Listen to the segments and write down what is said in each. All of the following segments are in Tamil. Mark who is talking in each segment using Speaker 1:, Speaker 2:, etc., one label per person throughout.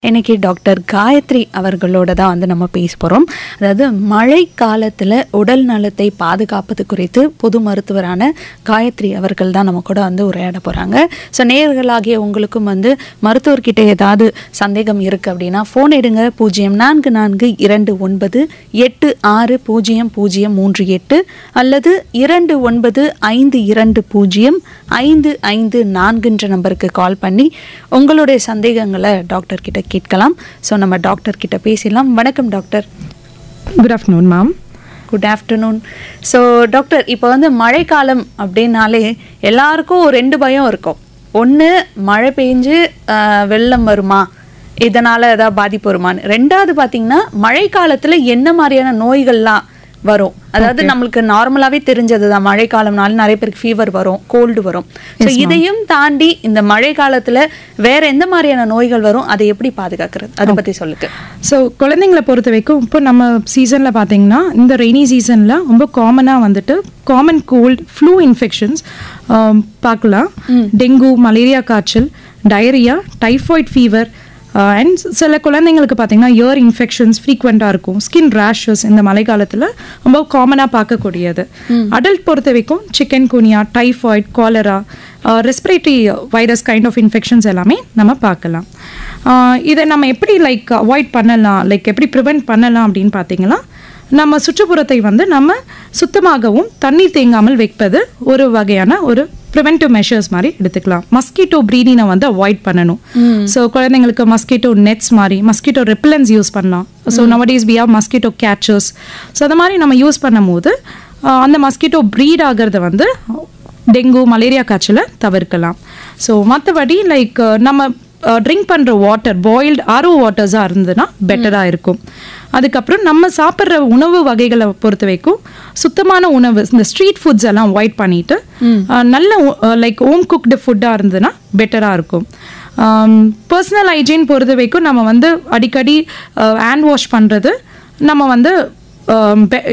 Speaker 1: இன்னைக்கு டாக்டர் காயத்ரி அவர்களோட தான் வந்து நம்ம பேச போகிறோம். அதாவது மழை காலத்தில் உடல் நலத்தை பாதுகாப்பது குறித்து பொது மருத்துவரான காயத்ரி அவர்கள் தான் நம்ம கூட வந்து உரையாட போகிறாங்க. ஸோ நேயர்களாகிய உங்களுக்கும் வந்து மருத்துவர்கிட்ட ஏதாவது சந்தேகம் இருக்குது அப்படின்னா ஃபோன் எடுங்க 044228600038 அல்லது 2952205554 நம்பருக்கு கால் பண்ணி உங்களுடைய சந்தேகங்களை டாக்டர் கிட்ட கேட்கலாம். ஸோ நம்ம டாக்டர் கிட்ட பேசிடலாம். வணக்கம் doctor.
Speaker 2: Good afternoon ma'am.
Speaker 1: Good afternoon. So doctor, இப்போ வந்து மழைக்காலம் அப்படின்னாலே எல்லாருக்கும் ஒரு 2 பயம் இருக்கும். ஒன்று, மழை பெஞ்சு வெள்ளம் வருமா, இதனால் ஏதாவது பாதிப்பு வருமானு. ரெண்டாவது பார்த்தீங்கன்னா மழை காலத்தில் என்ன மாதிரியான நோய்கள்லாம் வரும். அதாவது நம்மளுக்கு நார்மலாகவே தெரிஞ்சது தான், மழை காலம்னால நிறைய பேருக்கு ஃபீவர் வரும், கோல்டு வரும். ஸோ இதையும் தாண்டி இந்த மழை காலத்தில் வேற எந்த மாதிரியான நோய்கள் வரும், அதை எப்படி பாதுகாக்கிறது, அதை பற்றி சொல்லுங்க.
Speaker 2: ஸோ குழந்தைங்களை பொறுத்த வரைக்கும் இப்போ நம்ம சீசனில் பார்த்தீங்கன்னா இந்த ரெய்னி சீசனில் ரொம்ப காமனாக வந்துட்டு காமன் கோல்டு, ஃப்ளூ இன்ஃபெக்ஷன்ஸ் பார்க்கலாம். டெங்கு, மலேரியா காய்ச்சல், டயரியா, டைஃபாய்ட் ஃபீவர் அண்ட் சில குழந்தைங்களுக்கு பார்த்தீங்கன்னா இயர் இன்ஃபெக்ஷன்ஸ் ஃப்ரீக்வெண்ட்டாக இருக்கும். ஸ்கின் ரேஷஸ் இந்த மழை காலத்தில் ரொம்ப காமனாக பார்க்கக்கூடியது. அடல்ட் பொறுத்த வரைக்கும் chikungunya, typhoid, cholera, respiratory virus kind of infections எல்லாமே நம்ம பார்க்கலாம். இதை நம்ம எப்படி அவாய்ட் பண்ணலாம், எப்படி ப்ரிவெண்ட் பண்ணலாம் அப்படின்னு பார்த்தீங்கன்னா, நம்ம சுற்றுப்புறத்தை வந்து நம்ம சுத்தமாகவும் தண்ணீர் தேங்காமல் வைப்பது ஒரு வகையான ஒரு ப்ரிவென்டிவ் மெஷர்ஸ் மாதிரி எடுத்துக்கலாம். மஸ்கிட்டோ ப்ரீடிங்கை வந்து அவாய்ட் பண்ணணும். ஸோ குழந்தைங்களுக்கு மஸ்கிட்டோ நெட்ஸ் மாதிரி மஸ்கிட்டோ ரெப்பலன்ஸ் யூஸ் பண்ணலாம். So nowadays we have mosquito catchers. So அது மாதிரி நம்ம யூஸ் பண்ணும் போது அந்த மஸ்கிட்டோ ப்ரீட் ஆகிறத வந்து டெங்கு, மலேரியா காய்ச்சலை தவிர்க்கலாம். ஸோ மற்றபடி நம்ம ட்ரிங்க் பண்ணுற வாட்டர் பாயில்டு ஆர்ஓ வாட்டர்ஸாக இருந்ததுன்னா பெட்டராக இருக்கும். அதுக்கப்புறம் நம்ம சாப்பிட்ற உணவு வகைகளை பொறுத்த வரைக்கும் சுத்தமான உணவு, இந்த ஸ்ட்ரீட் ஃபுட்ஸ் எல்லாம் அவாய்ட் பண்ணிட்டு நல்ல ஹோம் குக்டு ஃபுட்டாக இருந்ததுன்னா பெட்டராக இருக்கும். பர்சனல் ஹைஜீன் பொறுத்த வரைக்கும் நம்ம வந்து அடிக்கடி ஹேண்ட் வாஷ் பண்ணுறது நம்ம வந்து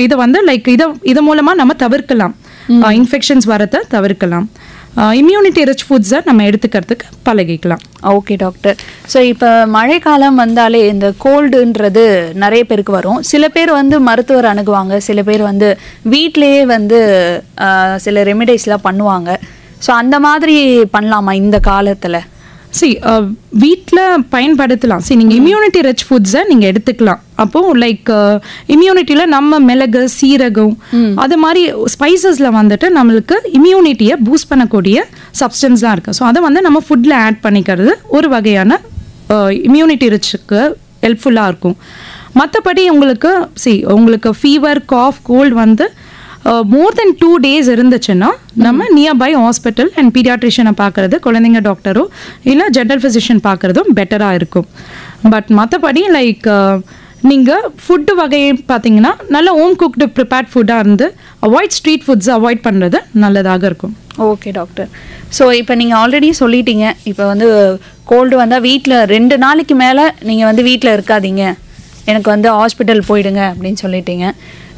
Speaker 2: இதை வந்து இது மூலமாக நம்ம தவிர்க்கலாம், இன்ஃபெக்ஷன்ஸ் வரதை தவிர்க்கலாம். இம்யூனிட்டி ரிச் ஃபுட்ஸை நம்ம எடுத்துக்கிறதுக்கு பழகிக்கலாம்.
Speaker 1: Okay doctor. ஸோ இப்போ மழைக்காலம் வந்தாலே இந்த கோல்டுன்றது நிறைய பேருக்கு வரும். சில பேர் வந்து மருத்துவர் அணுகுவாங்க, சில பேர் வந்து வீட்டிலேயே வந்து சில ரெமிடிஸ்லாம் பண்ணுவாங்க. ஸோ அந்த மாதிரி பண்ணலாமா இந்த காலத்தில்?
Speaker 2: வீட்டில் பயன்படுத்தலாம். நீங்கள் இம்யூனிட்டி ரிச் ஃபுட்ஸை நீங்கள் எடுத்துக்கலாம். அப்போது இம்யூனிட்டியில் நம்ம மிளகு, சீரகம் அது மாதிரி ஸ்பைசஸில் வந்துட்டு நம்மளுக்கு இம்யூனிட்டியை பூஸ்ட் பண்ணக்கூடிய சப்ஸ்டன்ஸ்லாம் இருக்குது. ஸோ அதை வந்து நம்ம ஃபுட்டில் ஆட் பண்ணிக்கிறது ஒரு வகையான இம்யூனிட்டி ரிச்சுக்கு ஹெல்ப்ஃபுல்லாக இருக்கும். மற்றபடி உங்களுக்கு ஃபீவர், காஃப், கோல்டு வந்து மோர் தென் 2 days இருந்துச்சுன்னா நம்ம நியர்பை ஹாஸ்பிட்டல் அண்ட் பீடியாட்ரிஷியனை பார்க்குறது, குழந்தைங்க டாக்டரோ இல்லை ஜென்ரல் ஃபிசிஷியன் பார்க்குறதும் பெட்டராக இருக்கும். பட் மற்றபடி நீங்கள் ஃபுட்டு வகையை பார்த்தீங்கன்னா நல்ல ஹோம் குக்டு ப்ரிப்பேர்ட் ஃபுட்டாக இருந்து அவாய்ட் ஸ்ட்ரீட் ஃபுட்ஸை அவாய்ட் பண்ணுறது நல்லதாக இருக்கும்.
Speaker 1: Okay doctor. ஸோ இப்போ நீங்கள் ஆல்ரெடி சொல்லிட்டீங்க, இப்போ வந்து கோல்டு வந்தால் வீட்டில் 2 நாளைக்கு மேலே நீங்கள் வந்து வீட்டில் இருக்காதீங்க, எனக்கு வந்து ஹாஸ்பிட்டல் போயிடுங்க அப்படின்னு சொல்லிட்டீங்க.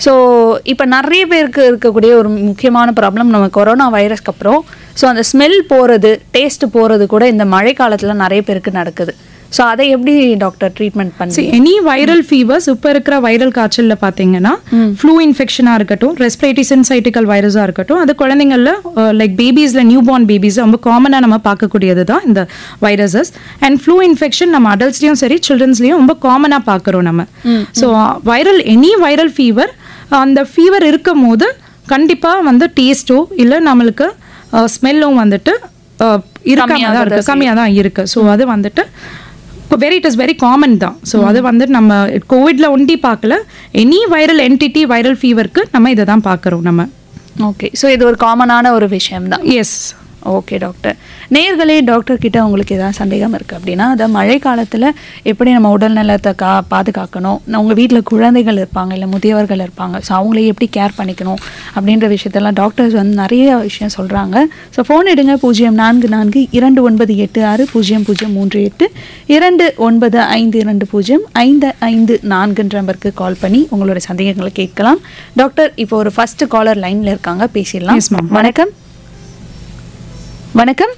Speaker 1: ஸோ இப்போ நிறைய பேருக்கு இருக்கக்கூடிய ஒரு முக்கியமான ப்ராப்ளம், நம்ம கொரோனா வைரஸ்க்கு அப்புறம் ஸோ அந்த ஸ்மெல் போகிறது, டேஸ்ட் போகிறது கூட இந்த மழை காலத்தில் நிறைய பேருக்கு நடக்குது. ஸோ அதை எப்படி டாக்டர் ட்ரீட்மெண்ட் பண்ணி?
Speaker 2: எனி வைரல் ஃபீவர்ஸ், இப்போ இருக்கிற வைரல் காய்ச்சலில் பார்த்தீங்கன்னா ஃப்ளூ இன்ஃபெக்ஷனாக இருக்கட்டும், ரெஸ்பிரேட்டரி சின்சைட்டிக்கல் வைரஸாக இருக்கட்டும், அது குழந்தைங்களில் பேபிஸில், நியூ பார்ன் பேபிஸ் ரொம்ப காமனாக நம்ம பார்க்கக்கூடியது தான் இந்த வைரஸஸ். அண்ட் ஃப்ளூ இன்ஃபெக்ஷன் நம்ம அடல்ட்ஸ்லையும் சரி சில்ட்ரன்ஸ்லையும் ரொம்ப காமனாக பார்க்குறோம் நம்ம. ஸோ எனி வைரல் ஃபீவர், அந்த ஃபீவர் இருக்கும் போது கண்டிப்பாக வந்து டேஸ்ட்டோ இல்லை நம்மளுக்கு ஸ்மெல்லும் வந்துட்டு கம்மியாக தான் இருக்குது. ஸோ அது வந்துட்டு இட் இஸ் வெரி காமன் தான். ஸோ அது வந்து நம்ம கோவிட்ல ஒண்டி பார்க்கல, எனி வைரல் என்டிட்டி, வைரல் ஃபீவருக்கு நம்ம இதை தான் பார்க்குறோம் நம்ம.
Speaker 1: ஓகே. ஸோ இது ஒரு காமனான ஒரு விஷயம் தான்.
Speaker 2: எஸ்.
Speaker 1: Okay doctor. நேயர்களே, டாக்டர் கிட்ட உங்களுக்கு ஏதாவது சந்தேகம் இருக்குது அப்படின்னா, அதை மழை காலத்தில் எப்படி நம்ம உடல் நலத்தை பாதுகாக்கணும், உங்கள் வீட்டில் குழந்தைகள் இருப்பாங்க இல்லை முதியவர்கள் இருப்பாங்க, ஸோ அவங்கள எப்படி கேர் பண்ணிக்கணும் அப்படின்ற விஷயத்தெல்லாம் டாக்டர்ஸ் வந்து நிறைய விஷயம் சொல்கிறாங்க. ஸோ ஃபோன் எடுங்க 044228600038 2952205554 நம்பருக்கு கால் பண்ணி உங்களோட சந்தேகங்களை கேட்கலாம். டாக்டர், இப்போ ஒரு ஃபர்ஸ்ட் காலர் லைனில் இருக்காங்க, பேசிடலாம். வணக்கம். வணக்கம்.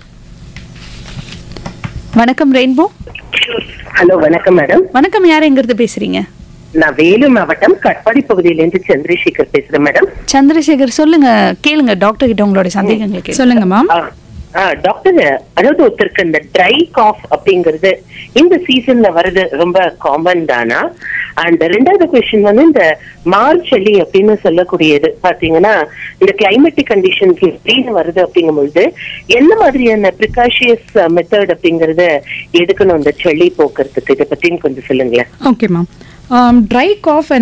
Speaker 1: வணக்கம் ரெயின்போ.
Speaker 3: ஹலோ, வணக்கம் மேடம்.
Speaker 1: வணக்கம், யார் எங்கிருந்து பேசுறீங்க?
Speaker 3: நான் வேலூர் மாவட்டம் கட்பாடி பகுதியிலிருந்து சந்திரசேகர் பேசுறேன் மேடம்.
Speaker 1: சந்திரசேகர், சொல்லுங்க, கேளுங்க டாக்டர் கிட்ட உங்களோட சந்தேகங்கள் கேளுங்க.
Speaker 2: சொல்லுங்க மேம்.
Speaker 3: டாக்டர், அதாவது ஒருத்தருக்கு இந்த ட்ரை காஃப் அப்படிங்கிறது இந்த சீசன்ல வருது ரொம்ப காமன் தானா? அண்ட் ரெண்டாவது கொஸ்டின் வந்து இந்த மார்ச்சலி அப்படின்னு சொல்லக்கூடியது பாத்தீங்கன்னா இந்த கிளைமேட்டிக் கண்டிஷன்ஸ் எப்படின்னு வருது அப்படிங்கும்பொழுது என்ன மாதிரியான ப்ரிகாஷியஸ் மெத்தட் அப்படிங்கறத எடுக்கணும் இந்த சளி போக்குறதுக்கு? இதை பத்தின்னு கொஞ்சம் சொல்லுங்களேன்.
Speaker 2: Okay ma'am. ட்ரை காஃப்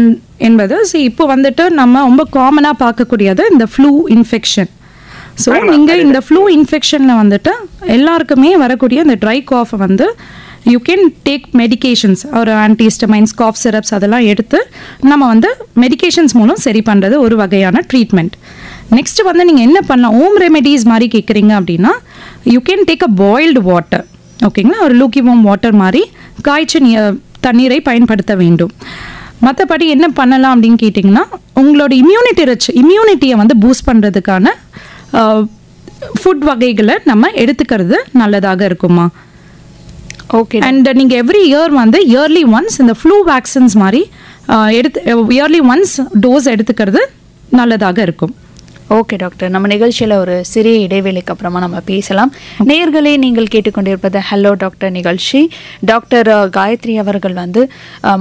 Speaker 2: என்பது இப்போ வந்துட்டு நம்ம ரொம்ப காமனாக பார்க்கக்கூடியது இந்த ஃப்ளூ இன்ஃபெக்ஷன். ஸோ நீங்கள் இந்த ஃப்ளூ இன்ஃபெக்ஷனில் வந்துட்டு எல்லாருக்குமே வரக்கூடிய இந்த ட்ரை காஃபை வந்து யூ கேன் டேக் மெடிகேஷன்ஸ், ஒரு ஆன்டிஹிஸ்டமைன்ஸ், காஃப் சிரப்ஸ் அதெல்லாம் எடுத்து நம்ம வந்து மெடிகேஷன்ஸ் மூலம் சரி பண்ணுறது ஒரு வகையான ட்ரீட்மெண்ட். நெக்ஸ்ட் வந்து நீங்கள் என்ன பண்ணலாம், ஹோம் ரெமெடிஸ் மாதிரி கேட்குறீங்க அப்படின்னா you can take a boiled water. ஓகேங்களா, ஒரு லூக்கிவார்ம் வாட்டர் மாதிரி காய்ச்ச தண்ணீரை பயன்படுத்த வேண்டும். மற்றபடி என்ன பண்ணலாம் அப்படின்னு கேட்டிங்கன்னா உங்களோட இம்யூனிட்டியை வந்து பூஸ்ட் பண்ணுறதுக்கான ஃபுட் வகைகளை நம்ம எடுத்துக்கிறது நல்லதாக இருக்குமா.
Speaker 1: ஓகே.
Speaker 2: அண்ட் நீங்கள் எவ்ரி இயர் வந்து இயர்லி ஒன்ஸ் இந்த ஃப்ளூ வேக்சின்ஸ் மாதிரி இயர்லி ஒன்ஸ் டோஸ் எடுத்துக்கிறது நல்லதாக இருக்கும்.
Speaker 1: ஓகே டாக்டர், நம்ம நிகழ்ச்சியில் ஒரு சிறிய இடைவேளைக்கு அப்புறமா நம்ம பேசலாம். நேயர்களே, நீங்கள் கேட்டுக்கொண்டிருப்பது ஹலோ டாக்டர் நிகழ்ச்சி. டாக்டர் காயத்ரி அவர்கள் வந்து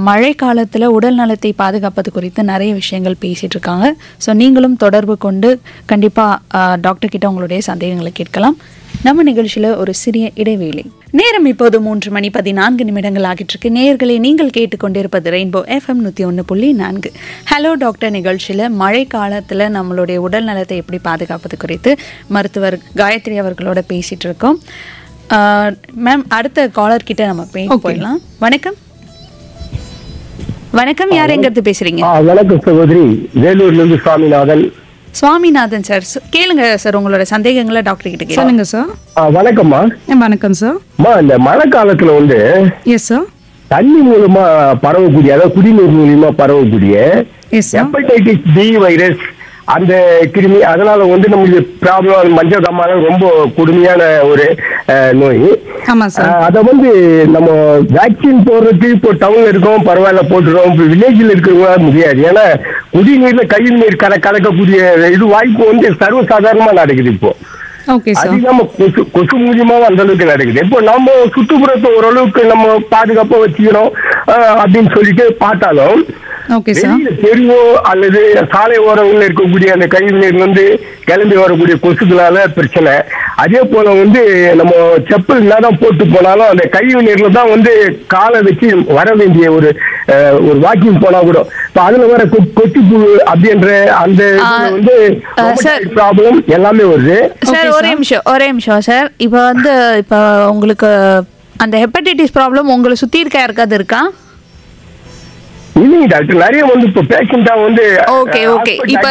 Speaker 1: மழை காலத்தில் உடல் நலத்தை பாதுகாப்பது குறித்து நிறைய விஷயங்கள் பேசிகிட்டு இருக்காங்க. ஸோ நீங்களும் தொடர்பு கொண்டு கண்டிப்பாக டாக்டர் கிட்ட உங்களுடைய சந்தேகங்களை கேட்கலாம். நம்ம நிகழ்ச்சியில் ஒரு சிறிய இடைவேளை. நேரம் இப்போது 3:14 ஆகிட்டு இருக்கு. நேயர்களே, நீங்கள் கேட்டுக்கொண்டிருப்பது ரெயின்போ FM 101.4 ஹலோ டாக்டர் நிகழ்ச்சியில் மழை காலத்தில் நம்மளுடைய உடல் நலத்தை எப்படி பாதுகாப்பது குறித்து மருத்துவர் காயத்ரி அவர்களோட பேசிட்டு இருக்கோம். மேம், அடுத்த காலர் கிட்ட நம்ம போயிடலாம். வணக்கம். வணக்கம், யார் எங்கிறது பேசுறீங்க?
Speaker 4: வணக்கம் சகோதரி, வேலூர்லேருந்து சுவாமிநாதன்.
Speaker 1: சுவாமிநாதன் சார், கேளுங்க சார், உங்களோட சந்தேகங்களை டாக்டர் கிட்ட கேளுங்க.
Speaker 2: சொல்லுங்க சார்.
Speaker 4: வணக்கம்மா.
Speaker 2: வணக்கம் சார்.
Speaker 4: இந்த மழை காலத்துல வந்து
Speaker 2: எஸ் சார்,
Speaker 4: தண்ணி மூலமா பரவக்கூடிய, அதாவது குடிநீர் மூலியமா பரவக்கூடிய ஹெப்படைட்டிஸ் பி வைரஸ், அந்த கிருமி, அதனால வந்து நம்மளுக்கு ப்ராப்ளம் மஞ்சள் காமால ரொம்ப கொடுமையான ஒரு நோய். அத வந்து நம்ம வேக்சின் போடுறதுக்கு இப்போ டவுன்ல இருக்கோம், பரவாயில்ல போட்டுறோம். இப்போ வில்லேஜில் இருக்கிறவங்க முடியாது. ஏன்னா குடிநீர்ல கழிவுநீர் கலக்கக்கூடிய இது வாய்ப்பு வந்து சர்வசாதாரணமா நடக்குது இப்போ. அது நம்ம கொசு மூலியமாவும் அந்த அளவுக்கு நடக்குது. இப்போ நம்ம சுற்றுப்புறத்தை ஓரளவுக்கு நம்ம பாதுகாப்பா வச்சுக்கணும் அப்படின்னு சொல்லிட்டு பார்த்தாலும் தெருவோ அல்லது சாலை ஓரங்களில் இருக்கக்கூடிய அந்த கழிவு நீர் வந்து கிளம்பி வரக்கூடிய கொசுக்களால பிரச்சனை. அதே போல வந்து நம்ம செப்பல் என்னதான் போட்டு போனாலும் அந்த கழிவு நீர்ல தான் வந்து காலை வச்சு வர வேண்டிய ஒரு வாக்கிங் போனா கூட இப்ப அதுல வர கொட்டிப்புழு அப்படின்ற அந்த வந்து ப்ராப்ளம் எல்லாமே வருது.
Speaker 1: சார், ஒரே நிமிஷம் சார். இப்ப உங்களுக்கு அந்த ஹெப்படைட்டிஸ் ப்ராப்ளம் உங்களை சுத்தி இருக்க யாருக்காவது இருக்கா?
Speaker 4: இல்லைங்க டாக்டர், நிறைய வந்து இப்போ பேஷண்டா வந்து
Speaker 1: ஓகே இப்ப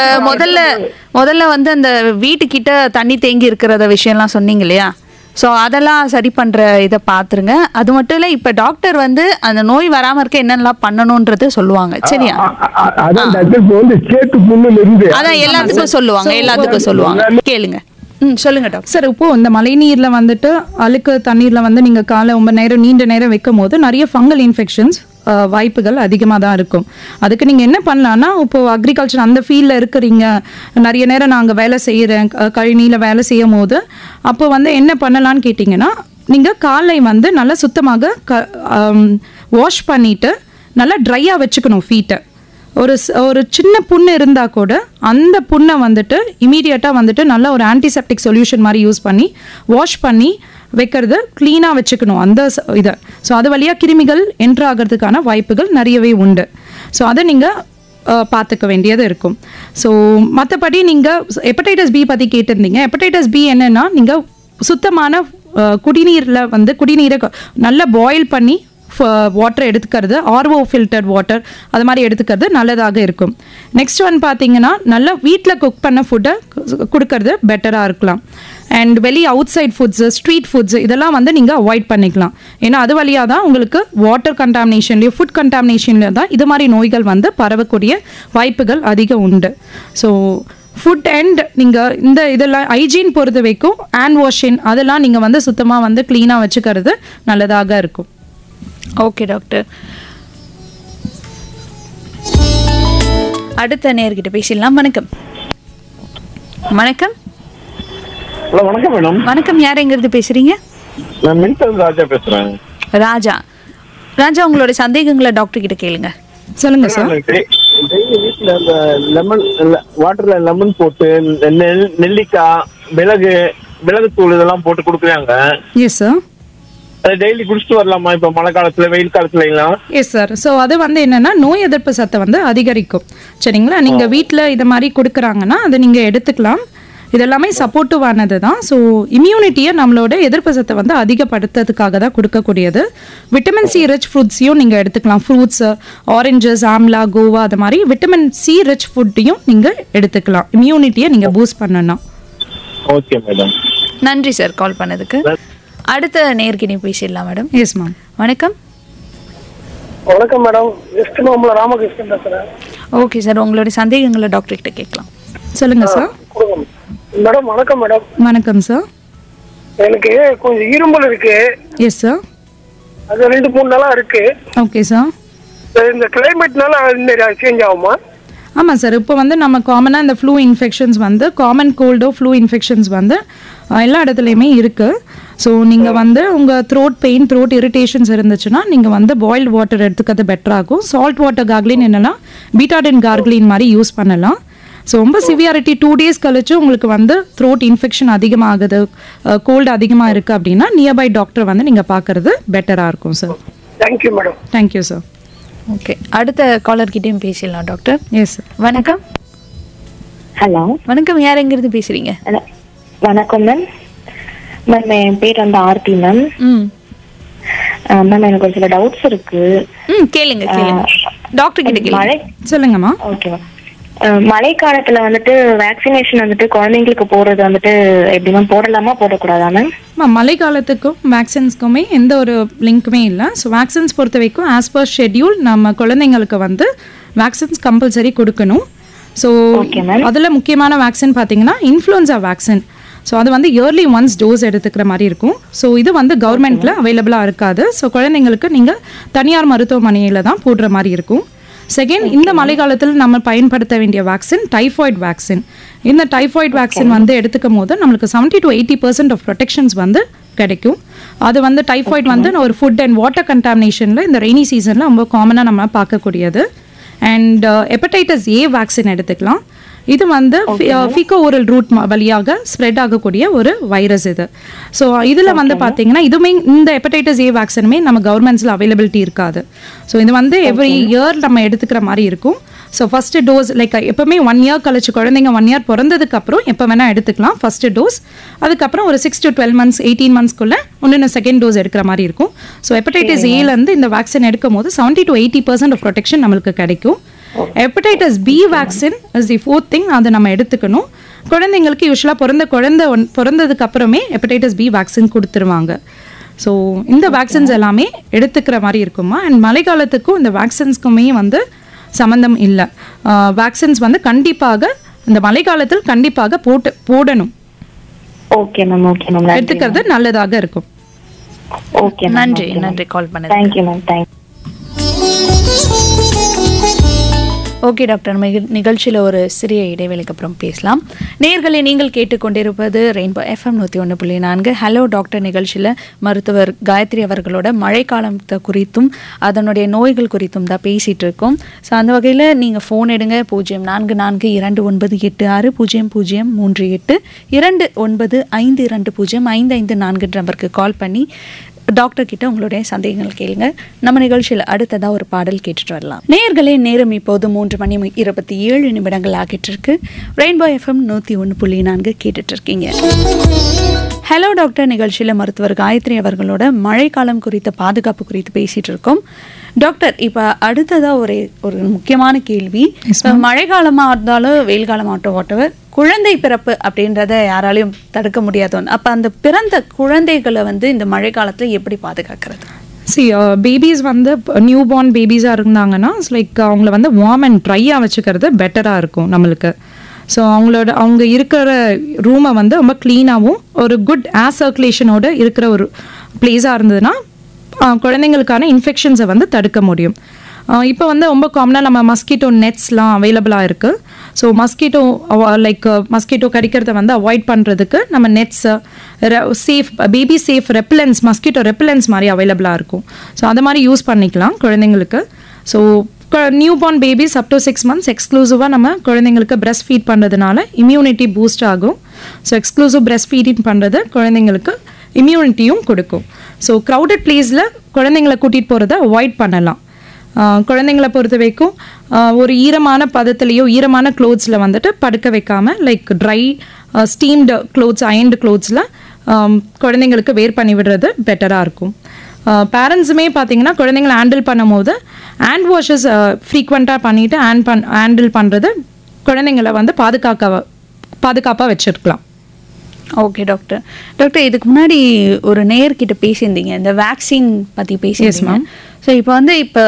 Speaker 1: முதல்ல வந்து அந்த வீட்டுக்கிட்ட தண்ணி தேங்கி இருக்கிறத விஷயம்லாம் சொன்னீங்க இல்லையா? ஸோ அதெல்லாம் சரி பண்ற இதை பாத்துருங்க. அது மட்டும் இல்ல, இப்ப டாக்டர் வந்து அந்த நோய் வராம இருக்க என்னெல்லாம் பண்ணணும்ன்றத சொல்லுவாங்க. சரியா?
Speaker 4: அதான் டாக்டர், இப்போ வந்து சேத்து புண்ணுல இருந்து
Speaker 1: அதான் எல்லாத்துக்கும் சொல்லுவாங்க. கேளுங்க. சொல்லுங்க டாக்டர்.
Speaker 2: சார், இப்போ இந்த மழை நீர்ல வந்துட்டு அழுக்கு தண்ணீர்ல வந்து நீங்க காலை ரொம்ப நேரம் நீண்ட நேரம் வைக்கும் போது நிறைய ஃபங்கல் இன்ஃபெக்ஷன்ஸ் வாய்ப்புகள் அதிகமாக தான் இருக்கும். அதுக்கு நீங்கள் என்ன பண்ணலான்னா, இப்போ அக்ரிகல்ச்சர் அந்த ஃபீல்டில் இருக்கிறீங்க, நிறைய நேரம் நாங்கள் வேலை செய்கிறேன், கழினியில் வேலை செய்யும் போது அப்போ வந்து என்ன பண்ணலான்னு கேட்டிங்கன்னா, நீங்கள் காலை வந்து நல்லா சுத்தமாக வாஷ் பண்ணிவிட்டு நல்லா ட்ரையாக வச்சுக்கணும் ஃபீட்டை. ஒரு சின்ன புண்ணு இருந்தால் கூட அந்த புண்ணை வந்துட்டு இமீடியட்டாக வந்துட்டு நல்லா ஒரு ஆன்டிசெப்டிக் சொல்யூஷன் மாதிரி யூஸ் பண்ணி வாஷ் பண்ணி வைக்கிறது, க்ளீனாக வச்சுக்கணும் அந்த இதை. ஸோ அது வழியாக கிருமிகள் என்ட்ரு ஆகிறதுக்கான வாய்ப்புகள் நிறையவே உண்டு. ஸோ அதை நீங்கள் பார்த்துக்க வேண்டியது இருக்கும். ஸோ மற்றபடி நீங்கள் ஹெப்படைட்டிஸ் பி பற்றி கேட்டிருந்தீங்க. ஹெப்படைட்டிஸ் பி என்னென்னா, நீங்கள் சுத்தமான குடிநீரை நல்லா பாயில் பண்ணி வாட்டர் எடுத்துக்கிறது, ஆர்ஓ ஃபில்டர்ட் வாட்டர் அது மாதிரி எடுத்துக்கிறது நல்லதாக இருக்கும். நெக்ஸ்ட் ஒன் பார்த்தீங்கன்னா, நல்லா வீட்டில் குக் பண்ண ஃபுட்டை கொடுக்கறது பெட்டராக இருக்கலாம். And outside foods, street foods இதெல்லாம் வந்து நீங்கள் அவாய்ட் பண்ணிக்கலாம். ஏன்னா அது வழியாக தான் உங்களுக்கு வாட்டர் கண்டாமினேஷன்லேயும் ஃபுட் கண்டாமினேஷன்லேயும் தான் இது மாதிரி நோய்கள் வந்து பரவக்கூடிய வாய்ப்புகள் அதிகம் உண்டு. ஸோ ஃபுட் அண்ட் நீங்கள் இதெல்லாம் ஹைஜீன் பொறுத்த வரைக்கும் ஹேண்ட் வாஷிங் அதெல்லாம் நீங்கள் வந்து சுத்தமாக வந்து க்ளீனாக வச்சுக்கிறது நல்லதாக இருக்கும்.
Speaker 1: ஓகே டாக்டர், அடுத்த நேர்கிட்ட பேசிடலாம். வணக்கம். வணக்கம்.
Speaker 5: ஹலோ வணக்கம் மேடம்.
Speaker 1: வணக்கம், யார் எங்கிருந்து பேசுறீங்க?
Speaker 5: நான் மின்டல் ராஜா பேசுறேன்.
Speaker 1: ராஜா, உங்களோட சந்தேகங்களை டாக்டர் கிட்ட கேளுங்க.
Speaker 2: சொல்லுங்க சார்.
Speaker 5: வீட்டுல இந்த லெமன் வாட்டர்ல லெமன் போட்டு நெல்லிக்காய் மிளகு தூள் இதெல்லாம் போட்டு கொடுக்குறாங்க.
Speaker 2: Yes sir.
Speaker 5: டெய்லி குடிச்சிட்டு வரலாமா இப்ப மழை காலத்துல வெயில் காலத்துல எல்லாம்?
Speaker 2: Yes sir. ஸோ அது வந்து என்னன்னா நோய் எதிர்ப்பு சத்தை வந்து அதிகரிக்கும். சரிங்களா? நீங்க வீட்டில் இதை மாதிரி கொடுக்குறாங்கன்னா அதை நீங்க எடுத்துக்கலாம். இதெல்லாமே சப்போர்ட்டிவானது தான். ஸோ இம்யூனிட்டியை நம்மளோட எதிர்ப்பு சத்தை வந்து அதிகப்படுத்துறதுக்காக தான் கொடுக்கக்கூடியது. விட்டமின் சி ரிச் ஃப்ரூட்ஸையும் நீங்கள் எடுத்துக்கலாம். ஃப்ரூட்ஸு, ஆரஞ்சஸ், ஆம்லா, கோவா அது மாதிரி விட்டமின் சி ரிச் ஃபுட்டையும் நீங்கள் எடுத்துக்கலாம். இம்யூனிட்டியை நீங்கள் பூஸ்ட் பண்ணணும்.
Speaker 5: ஓகே மேடம்,
Speaker 1: நன்றி சார் கால் பண்ணதுக்கு. அடுத்த நேர்கிட்ட பேசிடலாம் மேடம்.
Speaker 2: Yes ma'am.
Speaker 1: வணக்கம்.
Speaker 6: வணக்கம் மேடம், ராமகிருஷ்ணன் பேசுறேன்.
Speaker 1: ஓகே சார், உங்களோட சந்தேகங்களை டாக்டர் கிட்ட கேட்கலாம்.
Speaker 2: சொல்லுங்க சார்.
Speaker 6: மேடம் வணக்கம் மேடம்.
Speaker 2: வணக்கம் சார்.
Speaker 6: எனக்கு கொஞ்சம் இருமல் இருக்கு.
Speaker 2: Yes sir.
Speaker 6: அது 2-3 நாளா இருக்கு.
Speaker 2: Okay sir.
Speaker 6: இந்த கிளைமேட்னால சேஞ்ச் ஆகுமா?
Speaker 2: ஆமாம் சார். இப்போ வந்து நம்ம காமனாக இந்த ஃப்ளூ இன்ஃபெக்ஷன்ஸ் வந்து காமன் கோல்டோ ஃப்ளூ இன்ஃபெக்ஷன்ஸ் வந்து எல்லா இடத்துலையுமே இருக்குது. ஸோ நீங்கள் வந்து உங்கள் த்ரோட் பெயின், த்ரோட் இரிட்டேஷன்ஸ் இருந்துச்சுன்னா நீங்கள் வந்து பாயில்டு வாட்டர் எடுத்துக்கிறது பெட்டராகும். சால்ட் வாட்டர் கார்க்லின் என்னென்னா பீட்டாடின் கார்க்லின் மாதிரி யூஸ் பண்ணலாம். ஸோ ரொம்ப சிவியாரிட்டி 2 days கழிச்சு உங்களுக்கு வந்து த்ரோட் இன்ஃபெக்ஷன் அதிகமாகுது, கோல்டு அதிகமாக இருக்குது அப்படின்னா நியர்பை டாக்டர் வந்து நீங்கள் பார்க்குறது பெட்டராக இருக்கும் sir.
Speaker 6: Thank you madam.
Speaker 2: Thank you sir.
Speaker 1: Okay, அடுத்த காலர்கிட்டையும் பேசிடலாம் டாக்டர்.
Speaker 2: Yes sir.
Speaker 1: வணக்கம்.
Speaker 7: ஹலோ
Speaker 1: வணக்கம், யார் எங்கிருந்து பேசுறீங்க?
Speaker 7: வணக்கம் மேம். மேம் என் பேர் வந்து ஆர்த்தி மேம். மேம் எனக்கு ஒரு சில டவுட்ஸ் இருக்கு.
Speaker 1: கேளுங்க டாக்டர் கிட்ட கேளுங்க.
Speaker 2: சொல்லுங்கம்மா.
Speaker 7: Okay ma'am. மழை காலத்துல வந்துட்டு வேக்சினேஷன் வந்துட்டு குழந்தைங்களுக்கு போறது வந்துட்டு எப்படி மேம், போடலாமா போடக்கூடாதா மேம்?
Speaker 2: மழை காலத்துக்கும் வேக்சின்ஸ்க்குமே எந்த ஒரு லிங்க்குமே இல்லை. ஸோ வேக்சின்ஸ் பொறுத்த வரைக்கும் ஆஸ் பர் ஷெட்யூல் நம்ம குழந்தைங்களுக்கு வந்து வேக்சின்ஸ் கம்பல்சரி கொடுக்கணும். ஸோ அதில் முக்கியமான வேக்சின் பார்த்தீங்கன்னா இன்ஃப்ளூயன்சா வேக்சின். ஸோ அது வந்து இயர்லி ஒன்ஸ் டோஸ் எடுத்துக்கிற மாதிரி இருக்கும். ஸோ இது வந்து கவர்மெண்ட்டில் அவைலபிளாக இருக்காது. ஸோ குழந்தைங்களுக்கு நீங்கள் தனியார் மருத்துவமனையில் தான் போடுற மாதிரி இருக்கும். செகண்ட், இந்த மழை காலத்தில் நம்ம பயன்படுத்த வேண்டிய வேக்சின் டைஃபாய்டு வேக்சின். இந்த டைஃபாய்டு வேக்சின் வந்து எடுத்துக்கும் போது நம்மளுக்கு 70 to 80% ஆஃப் ப்ரொடெக்ஷன்ஸ் வந்து கிடைக்கும். அது வந்து டைஃபாய்டு வந்து ஒரு ஃபுட் அண்ட் வாட்டர் கண்டாமினேஷனில் இந்த ரெய்னி சீசனில் ரொம்ப காமனாக நம்ம பார்க்கக்கூடியது. அண்ட் ஹெப்படைட்டிஸ் ஏ வேக்சின் எடுத்துக்கலாம். இது வந்து ஃபீக்கோ ஓரல் ரூட் வழியாக ஸ்ப்ரெட் ஆகக்கூடிய ஒரு வைரஸ் இது. ஸோ இதில் வந்து பார்த்தீங்கன்னா இதுவுமே இந்த ஹெப்படைட்டிஸ் ஏ வேக்சினுமே நம்ம கவர்மெண்ட்ஸில் அவைலபிலிட்டி இருக்காது. ஸோ இது வந்து எவ்ரி இயர் நம்ம எடுத்துக்கிற மாதிரி இருக்கும். ஸோ ஃபஸ்ட்டு டோஸ் லைக் எப்போவுமே 1 year கழிச்சு குழந்தைங்க 1 year பிறந்ததுக்கப்புறம் எப்போ வேணால் எடுத்துக்கலாம் ஃபஸ்ட்டு டோஸ். அதுக்கப்புறம் ஒரு 6 to 12 months 18 monthsக்குள்ளே இன்னொன்று செகண்ட் டோஸ் எடுக்கிற மாதிரி இருக்கும். ஸோ ஹெப்படைட்டிஸ் ஏலேருந்து இந்த வேக்சின் எடுக்கும் போது 70 to 80% ஆஃப் ப்ரொடெக்ஷன் நம்மளுக்கு கிடைக்கும். Hepatitis B vaccine is the 4th thing, அதை நம்ம எடுத்துக்கணும். குழந்தைங்களுக்கு யூஸ்வலாக பிறந்ததுக்கு அப்புறமே ஹெப்படைட்டிஸ் பி வேக்சின் கொடுத்துருவாங்க. ஸோ இந்த வேக்சின்ஸ் எல்லாமே எடுத்துக்கிற மாதிரி இருக்குமா. அண்ட் மழை காலத்துக்கும் இந்த வேக்சின்ஸ்க்குமே வந்து சம்மந்தம் இல்லை. வேக்சின்ஸ் வந்து கண்டிப்பாக இந்த மழை காலத்தில் கண்டிப்பாக போடணும்.
Speaker 7: Okay ma'am. Okay ma'am.
Speaker 2: எடுத்துக்கிறது நல்லதாக இருக்கும்.
Speaker 7: ஓகே,
Speaker 1: நன்றி கால் பண்ணது.
Speaker 7: Thank you ma'am. Thank you.
Speaker 1: Okay doctor, நம்ம நிகழ்ச்சியில் ஒரு சிறிய இடைவேளைக்கு அப்புறம் பேசலாம். நேயர்களே, நீங்கள் கேட்டுக்கொண்டிருப்பது ரெயின்போ FM 101.4 ஹலோ டாக்டர் நிகழ்ச்சியில் மருத்துவர் காயத்ரி அவர்களோட மழைக்காலத்தை குறித்தும் அதனுடைய நோய்கள் குறித்தும் தான் பேசிகிட்டு இருக்கோம். ஸோ அந்த வகையில் நீங்கள் ஃபோன் எடுங்க 044298600038 2952052055 நம்பருக்கு கால் பண்ணி டாக்டர் கிட்ட உங்களுடைய சந்தேகங்கள் கேளுங்க. நம்ம நிகழ்ச்சியில் அடுத்ததாக ஒரு பாடல் கேட்டுட்டு வரலாம். நேயர்களே, நேரம் இப்போது 3:27 ஆகிட்டு இருக்கு. ரெயின்போ FM 101.4 கேட்டுட்டு இருக்கீங்க. ஹலோ டாக்டர் நிகழ்ச்சியில் மருத்துவர் காயத்ரி அவர்களோட மழைக்காலம் குறித்த பாதுகாப்பு குறித்து பேசிட்டு இருக்கோம். டாக்டர், இப்போ அடுத்ததாக ஒரு முக்கியமான கேள்வி. மழைக்காலமாக இருந்தாலும் வெயில் காலமாகட்டும் வாட்டவர், குழந்தை பிறப்பு அப்படின்றத யாராலையும் தடுக்க முடியாது. அப்போ அந்த பிறந்த குழந்தைகளை வந்து இந்த மழை காலத்தில் எப்படி பாதுகாக்கிறது?
Speaker 2: பேபிஸ் வந்து நியூ பார்ன் பேபிஸாக இருந்தாங்கன்னா லைக் அவங்கள வந்து வார்ம் அண்ட் ட்ரையாக வச்சுக்கிறது பெட்டராக இருக்கும் நம்மளுக்கு. ஸோ அவங்க இருக்கிற ரூமை வந்து ரொம்ப க்ளீனாகவும் ஒரு குட் ஏர் சர்க்குலேஷனோட இருக்கிற ஒரு பிளேஸாக இருந்ததுன்னா குழந்தைங்களுக்கான இன்ஃபெக்ஷன்ஸை வந்து தடுக்க முடியும். இப்போ வந்து ரொம்ப காமனாக நம்ம மஸ்கிட்டோ நெட்ஸ்லாம் அவைலபிளாக இருக்குது. ஸோ மஸ்கிட்டோ கடிக்கிறத வந்து அவாய்ட் பண்ணுறதுக்கு நம்ம nets safe baby safe repellents mosquito repellents மாதிரி அவைலபிளாக இருக்கும். ஸோ அதை மாதிரி யூஸ் பண்ணிக்கலாம் குழந்தைங்களுக்கு. So new born babies up to 6 months எக்ஸ்க்ளூசிவாக நம்ம குழந்தைங்களுக்கு பிரெஸ்ட் ஃபீட் பண்ணுறதுனால இம்யூனிட்டி பூஸ்ட் ஆகும். ஸோ எக்ஸ்க்ளூசிவ் பிரெஸ்ட் ஃபீடிங் பண்ணுறது குழந்தைங்களுக்கு இம்யூனிட்டியும் கொடுக்கும். ஸோ க்ரௌடட் பிளேஸில் குழந்தைங்களை கூட்டிகிட்டு போகிறத அவாய்ட் பண்ணலாம். குழந்தைங்களை பொறுத்த வரைக்கும் ஒரு ஈரமான பதத்துலேயோ ஈரமான க்ளோத்ஸில் வந்துட்டு படுக்க வைக்காமல் லைக் ட்ரை ஸ்டீம்டு க்ளோத்ஸ் அயன்டு க்ளோத்ஸில் குழந்தைங்களுக்கு வேர் பண்ணி விடுறது பெட்டராக இருக்கும். பேரண்ட்ஸுமே பார்த்தீங்கன்னா குழந்தைங்களை ஹேண்டில் பண்ணும் போது ஹேண்ட் வாஷஸ் ஃப்ரீக்வெண்ட்டாக பண்ணிவிட்டு ஹேண்டில் பண்ணுறது குழந்தைங்களை வந்து பாதுகாப்பாக வச்சுருக்கலாம்.
Speaker 1: Okay doctor. இதுக்கு முன்னாடி ஒரு நேயர்கிட்ட பேசியிருந்தீங்க, இந்த வேக்சின் பற்றி பேசியிருந்தீங்க. ஸோ இப்போ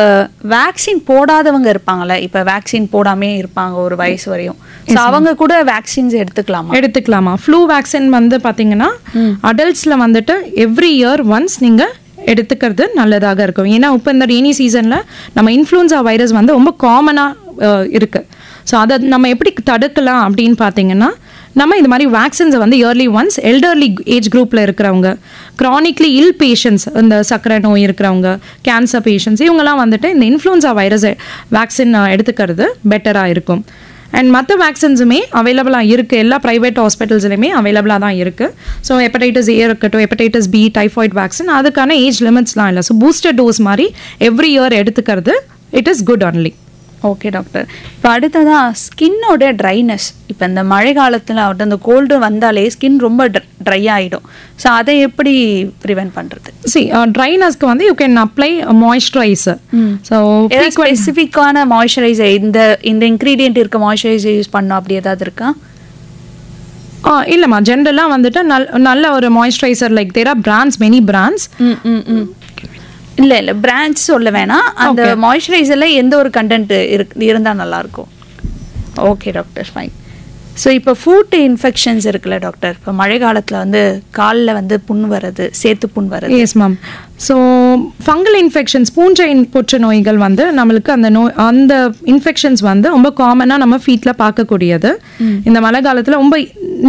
Speaker 1: வேக்சின் போடாதவங்க இருப்பாங்கல்ல, இப்போ வேக்சின் போடாமே இருப்பாங்க ஒரு வயசு வரையும். ஸோ அவங்க கூட வேக்சின்ஸ் எடுத்துக்கலாமா? ஃப்ளூ வேக்சின் வந்து பார்த்தீங்கன்னா அடல்ட்ஸில் வந்துட்டு எவ்ரி இயர் ஒன்ஸ் நீங்கள் எடுத்துக்கிறது நல்லதாக இருக்கும். ஏன்னா இப்போ இந்த ரெய்னி சீசனில் நம்ம இன்ஃப்ளூயன்ஸா வைரஸ் வந்து ரொம்ப காமனாக இருக்குது. ஸோ அதை நம்ம எப்படி தடுக்கலாம் அப்படின்னு பார்த்தீங்கன்னா நம்ம இந்த மாதிரி வேக்சின்ஸை வந்து இயர்லி ஒன்ஸ் எல்டர்லி ஏஜ் குரூப்பில் இருக்கிறவங்க, க்ரானிக்லி இல் பேஷண்ட்ஸ், இந்த சர்க்கரை நோய் இருக்கிறவங்க, கேன்சர் பேஷண்ட்ஸ், இவங்கெல்லாம் வந்துட்டு இந்த இன்ஃப்ளூயன்ஸா வைரஸ் வேக்சின் எடுத்துக்கிறது பெட்டராக இருக்கும். அண்ட் மற்ற வேக்சின்ஸுமே அவைலபிளாக இருக்குது. எல்லா ப்ரைவேட் ஹாஸ்பிட்டல்ஸ்லையுமே அவைலபிளாக தான் இருக்குது. ஸோ ஹெப்படைட்டிஸ் ஏ இருக்கட்டும், ஹெப்படைட்டிஸ் பி, டைஃபாய்ட் வேக்சின், அதுக்கான ஏஜ் லிமிட்ஸ்லாம் இல்லை. ஸோ பூஸ்டர் டோஸ் மாதிரி எவ்ரி இயர் எடுத்துக்கிறது it is good only. Okay doctor. இப்போ அடுத்ததான் ஸ்கின்னோட ட்ரைனஸ். இப்போ இந்த மழை காலத்தில் அந்த கோல்டு வந்தாலே ஸ்கின் ரொம்ப ட்ரை ஆகிடும். ஸோ அதை எப்படி ப்ரிவென்ட் பண்ணுறது? ட்ரைனஸ்க்கு வந்து you can apply moisturiser. So ஸ்பெசிஃபிக்கான மாய்ஸ்சரைசர், இந்த இன்க்ரீடியன்ட் இருக்க மாய்ஸ்சரைசர் யூஸ் பண்ணோம் அப்படி ஏதாவது இருக்கா? இல்லைம்மா, ஜென்ரலாக வந்துட்டு நல்ல ஒரு moisturiser like there are brands, many brands. இல்லை பிராண்ட்ஸ் சொல்ல வேணாம், அந்த மாய்ஸ்சரைசரில் எந்த ஒரு கண்டென்ட் இருந்தால் நல்லாயிருக்கும். Okay doctor, fine. ஸோ இப்போ ஃபுட் இன்ஃபெக்ஷன்ஸ் இருக்குல்ல டாக்டர், இப்போ மழை காலத்தில் வந்து காலில் வந்து புண் வர்றது, சேத்து புண் வர்றது. Yes ma'am. So fungal infections, பூஞ்சை புற்று நோய்கள் வந்து நம்மளுக்கு அந்த இன்ஃபெக்ஷன்ஸ் வந்து ரொம்ப காமனாக நம்ம ஃபீட்டில் பார்க்கக்கூடியது. இந்த மழை காலத்தில் ரொம்ப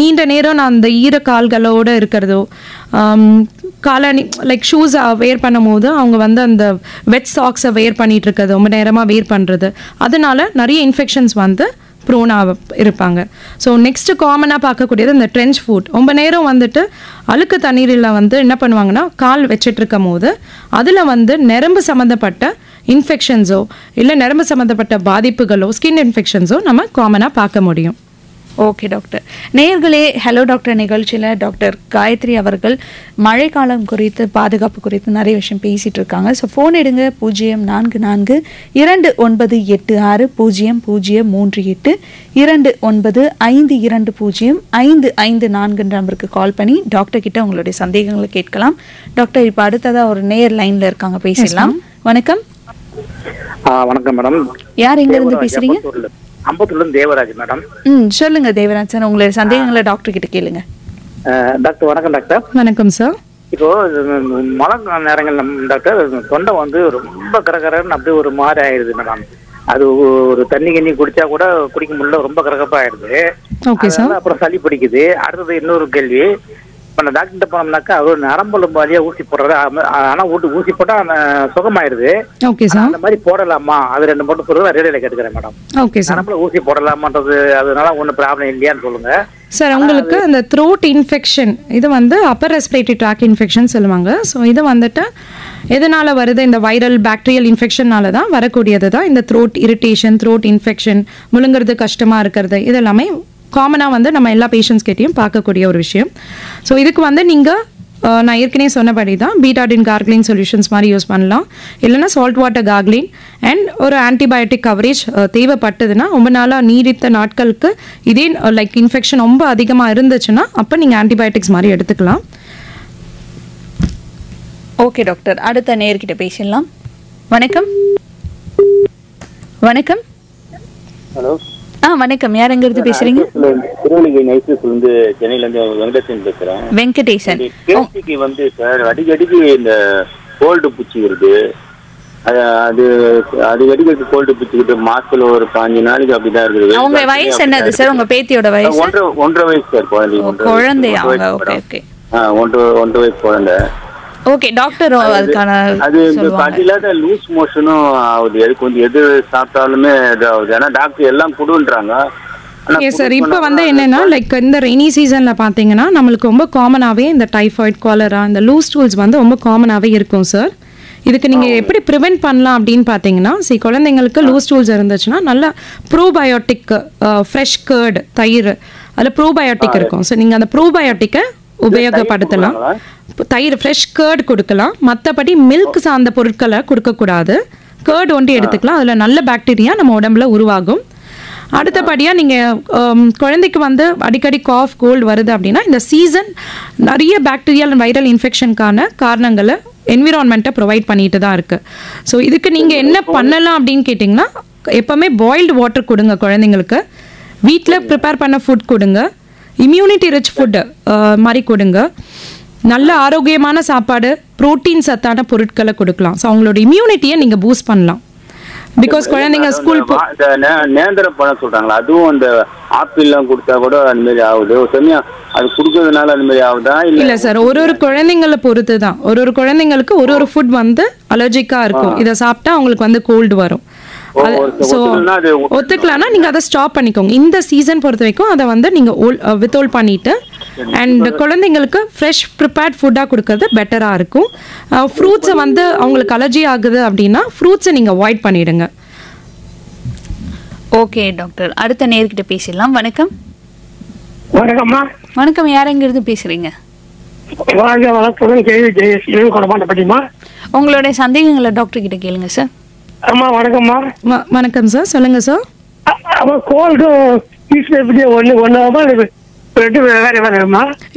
Speaker 1: நீண்ட நேரம் நான் அந்த ஈர கால்களோடு இருக்கிறதோ, காலணி லைக் ஷூஸ் வேர் பண்ணும் போது அவங்க வந்து அந்த வெட் சாக்ஸை வேர் பண்ணிட்டு இருக்கிறது, ரொம்ப நேரமாக வேர் பண்ணுறது, அதனால நிறைய இன்ஃபெக்ஷன்ஸ் வந்து ப்ரோனாக இருப்பாங்க. ஸோ நெக்ஸ்ட்டு காமனாக பார்க்கக்கூடியது இந்த ட்ரென்ச் ஃபுட். ரொம்ப நேரம் வந்துட்டு அழுக்கு தண்ணீரில் வந்து என்ன பண்ணுவாங்கன்னா கால் வச்சிட்டு இருக்கும் போது அதில் வந்து நரம்பு சம்மந்தப்பட்ட இன்ஃபெக்ஷன்ஸோ இல்லை நரம்பு சம்மந்தப்பட்ட பாதிப்புகளோ, ஸ்கின் இன்ஃபெக்ஷன்ஸோ நம்ம காமனாக பார்க்க முடியும். Okay doctor. நேயர்களே, ஹலோ டாக்டர் நிகழ்ச்சியில் டாக்டர் காயத்ரி அவர்கள் மழைக்காலம் குறித்து, பாதுகாப்பு குறித்து நிறைய விஷயம் பேசிகிட்டு இருக்காங்க. ஸோ ஃபோன் எடுங்க 0442960038 2952205554 நம்பருக்கு கால் பண்ணி டாக்டர் கிட்ட உங்களுடைய சந்தேகங்களை கேட்கலாம். டாக்டர், இப்போ அடுத்ததாக ஒரு நேயர் லைனில் இருக்காங்க, பேசலாம். வணக்கம்.
Speaker 8: வணக்கம் மேடம்.
Speaker 1: யார் எங்க இருந்து பேசுறீங்க?
Speaker 8: அம்பத்தூர்ல தேவராஜ் மேடம்.
Speaker 1: சொல்லுங்க தேவராஜ் சார், உங்களுடைய சந்தேகங்களை டாக்டர் கிட்ட கேளுங்க.
Speaker 8: டாக்டர் வணக்கம். டாக்டர்
Speaker 2: வணக்கம் சார்.
Speaker 8: இப்போ மழை நேரங்கள் டாக்டர் தொண்டை வந்து ரொம்ப கரகரன்னு அப்படியே ஒரு மாதிரி ஆயிடுது மேடம். அது ஒரு தண்ணி குடிச்சா கூட குடிக்க முடியல, ரொம்ப கரகப்பா ஆயிடுது. அப்புறம் சளி பிடிக்குது. அடுத்தது இன்னொரு கேள்வி, இப்போ நான் டாக்டர்கிட்ட போனோம்னாக்கா அவர் நரம்பு வழியா ஊசி போடுறாரு. ஆனா ஊசி போட்டா சுகமாயிருது. அந்த மாதிரி போடலாமா? அது 2 மட்டும் சொல்லுங்க, ரேடியோல கேட்டுக்கிறேன் மேடம். நரம்புல ஊசி போடலாமான்றது, அதனால ஒன்றும் ப்ராப்ளம் இல்லையான்னு சொல்லுங்க
Speaker 2: சார். உங்களுக்கு இந்த த்ரோட் இன்ஃபெக்ஷன், இது வந்து அப்பர் ரெஸ்பிரேட்டரி ட்ராக் இன்ஃபெக்ஷன் சொல்லுவாங்க. ஸோ இது வந்துட்டு எதனால வருது? இந்த வைரல் பாக்டீரியல் இன்ஃபெக்ஷனால தான் வரக்கூடியது தான் இந்த த்ரோட் இரிட்டேஷன், த்ரோட் இன்ஃபெக்ஷன், முழுங்கிறது கஷ்டமா இருக்கிறது, இதெல்லாமே காமனாக வந்து நம்ம எல்லா பேஷண்ட்ஸ் கிட்டையும் பார்க்கக்கூடிய ஒரு விஷயம். ஸோ இதுக்கு வந்து நீங்கள் நான் ஏற்கனவே சொன்னபடி தான் பீட்டாடின் கார்க்லின் சொல்யூஷன்ஸ் மாதிரி யூஸ் பண்ணலாம். இல்லைன்னா சால்ட் வாட்டர் கார்க்லின் அண்ட் ஒரு ஆன்டிபயோட்டிக் கவரேஜ் தேவைப்பட்டதுன்னா ரொம்ப நாளாக நீடித்த நாட்களுக்கு இதே லைக் இன்ஃபெக்ஷன் ரொம்ப அதிகமாக இருந்துச்சுன்னா அப்போ நீங்கள் ஆன்டிபயோட்டிக்ஸ் மாதிரி எடுத்துக்கலாம்.
Speaker 1: ஓகே டாக்டர், அடுத்த நேயர்கிட்ட பேசலாம். வணக்கம். வணக்கம்.
Speaker 9: ஹலோ.
Speaker 1: வணக்கம். யார் எங்க இருந்து பேசுறீங்க?
Speaker 9: திருவள்ளிகை நைசஸ்ல இருந்து சென்னையில இருந்து வெங்கடேசன் பேசுறேன்.
Speaker 1: வெங்கடேசன்.
Speaker 9: கேசிக்கு வந்து சார் அடிக்கடிக்கு இந்த கோல்டு பூச்சி வருது. அது அடிக்கடிக்கு கோல்டு பூச்சிக்கிட்டு மாசத்துல ஒரு 5 நாளைக்கு அப்படிதான் இருக்குது.
Speaker 1: அவங்க வயசு என்னது சார்? உங்க பேத்தியோட வயசு?
Speaker 9: 1.5 வயசு சார்.
Speaker 1: குழந்தையா? Okay okay.
Speaker 9: 1.5 வயசு குழந்தை.
Speaker 1: ஓகே டாக்டர், அதுக்கான
Speaker 9: அது இந்த கண்டிலாத லூஸ் மோஷனும் ஆகுது. அதுக்கு வந்து எது சாப்பிட்டாலுமே இது ஆகுது. ஆனா டாக்டர் எல்லாம் கொடுன்றாங்க.
Speaker 2: சார் இப்போ வந்து என்னன்னா லைக் இந்த ரெய்னி சீசன்ல பாத்தீங்கன்னா நம்மளுக்கு ரொம்ப காமனாவே இந்த டைஃபாய்டு, காலரா, இந்த லூஸ் ஸ்டூல்ஸ் வந்து ரொம்ப காமனாவே இருக்கும் சார். இதுக்கு நீங்க எப்படி ப்ரிவென்ட் பண்ணலாம் அப்படின்னு பாத்தீங்கன்னா, குழந்தைங்களுக்கு லூஸ் ஸ்டூல்ஸ் இருந்துச்சுன்னா நல்லா ப்ரோபயோட்டிக், ஃப்ரெஷ் கர்ட், தயிர், அதுல ப்ரோபயோட்டிக் இருக்கும். ஸோ நீங்க அந்த ப்ரோபயோட்டிக்கை உபயோகப்படுத்தலாம். தயிர், ஃப்ரெஷ் கர்ட் கொடுக்கலாம். மற்றபடி மில்க் சார்ந்த பொருட்களை கொடுக்கக்கூடாது. கர்ட் ஒண்டி எடுத்துக்கலாம். அதில் நல்ல பாக்டீரியா நம்ம உடம்புல உருவாகும். அடுத்தபடியாக நீங்கள் குழந்தைக்கு வந்து அடிக்கடி காஃப், கோல்டு வருது அப்படின்னா இந்த சீசன் நிறைய பாக்டீரியல் அண்ட் வைரல் இன்ஃபெக்ஷனுக்கான காரணங்களை என்விரான்மெண்ட்டை ப்ரொவைட் பண்ணிட்டு தான் இருக்குது. ஸோ இதுக்கு நீங்கள் என்ன பண்ணலாம் அப்படின்னு கேட்டிங்கன்னா, எப்போவுமே பாயில்டு வாட்டர் கொடுங்க குழந்தைங்களுக்கு. வீட்டில் ப்ரிப்பேர் பண்ண ஃபுட் கொடுங்க. இம்யூனிட்டி ரிச் ஃபுட்டு மாதிரி கொடுங்க. நல்ல ஆரோக்கியமான சாப்பாடு, புரோட்டீன் சத்தான பொருட்களை கொடுக்கலாம். ஸோ அவங்களோட இம்யூனிட்டியை நீங்கள் பூஸ்ட் பண்ணலாம். பிகாஸ் குழந்தைங்க ஸ்கூல்
Speaker 9: நேந்திர பழம் சொல்றாங்களா, அதுவும் அந்த ஆப்பிள்லாம் கொடுத்தா கூட அந்த மாதிரி ஆகுது. அது கொடுக்கறதுனால அந்த மாதிரி ஆகுதா?
Speaker 2: இல்ல சார், ஒரு குழந்தைங்களை பொறுத்து தான். ஒரு குழந்தைங்களுக்கு ஒரு ஃபுட் வந்து அலர்ஜிக்கா இருக்கும். இதை சாப்பிட்டா அவங்களுக்கு வந்து கோல்டு வரும். ஸோ ஒத்துக்கலாம்னா நீங்க அதை ஸ்டாப் பண்ணிக்கோங்க. இந்த சீசன் பொறுத்த வரைக்கும் அதை வந்து நீங்க வித்ஹோல்ட் பண்ணிட்டு அண்ட் குழந்தைங்களுக்கு ஃப்ரெஷ் ப்ரிப்பேர்ட் ஃபுட்டாக கொடுக்கறது பெட்டராக இருக்கும். ஃப்ரூட்ஸை வந்து அவங்களுக்கு அலர்ஜி ஆகுது அப்படின்னா ஃப்ரூட்ஸை நீங்கள் அவாய்ட் பண்ணிடுங்க.
Speaker 1: ஓகே டாக்டர், அடுத்த நேர்கிட்ட பேசிடலாம். வணக்கம்.
Speaker 6: வணக்கம்மா.
Speaker 1: வணக்கம். யார் எங்கிருந்து பேசுறீங்க? உங்களுடைய சந்தேகங்களை டாக்டர் கிட்ட கேளுங்க சார்.
Speaker 6: ஆமா வணக்கம்மா.
Speaker 2: வணக்கம் சார், சொல்லுங்க சார்.
Speaker 6: கோல்டும்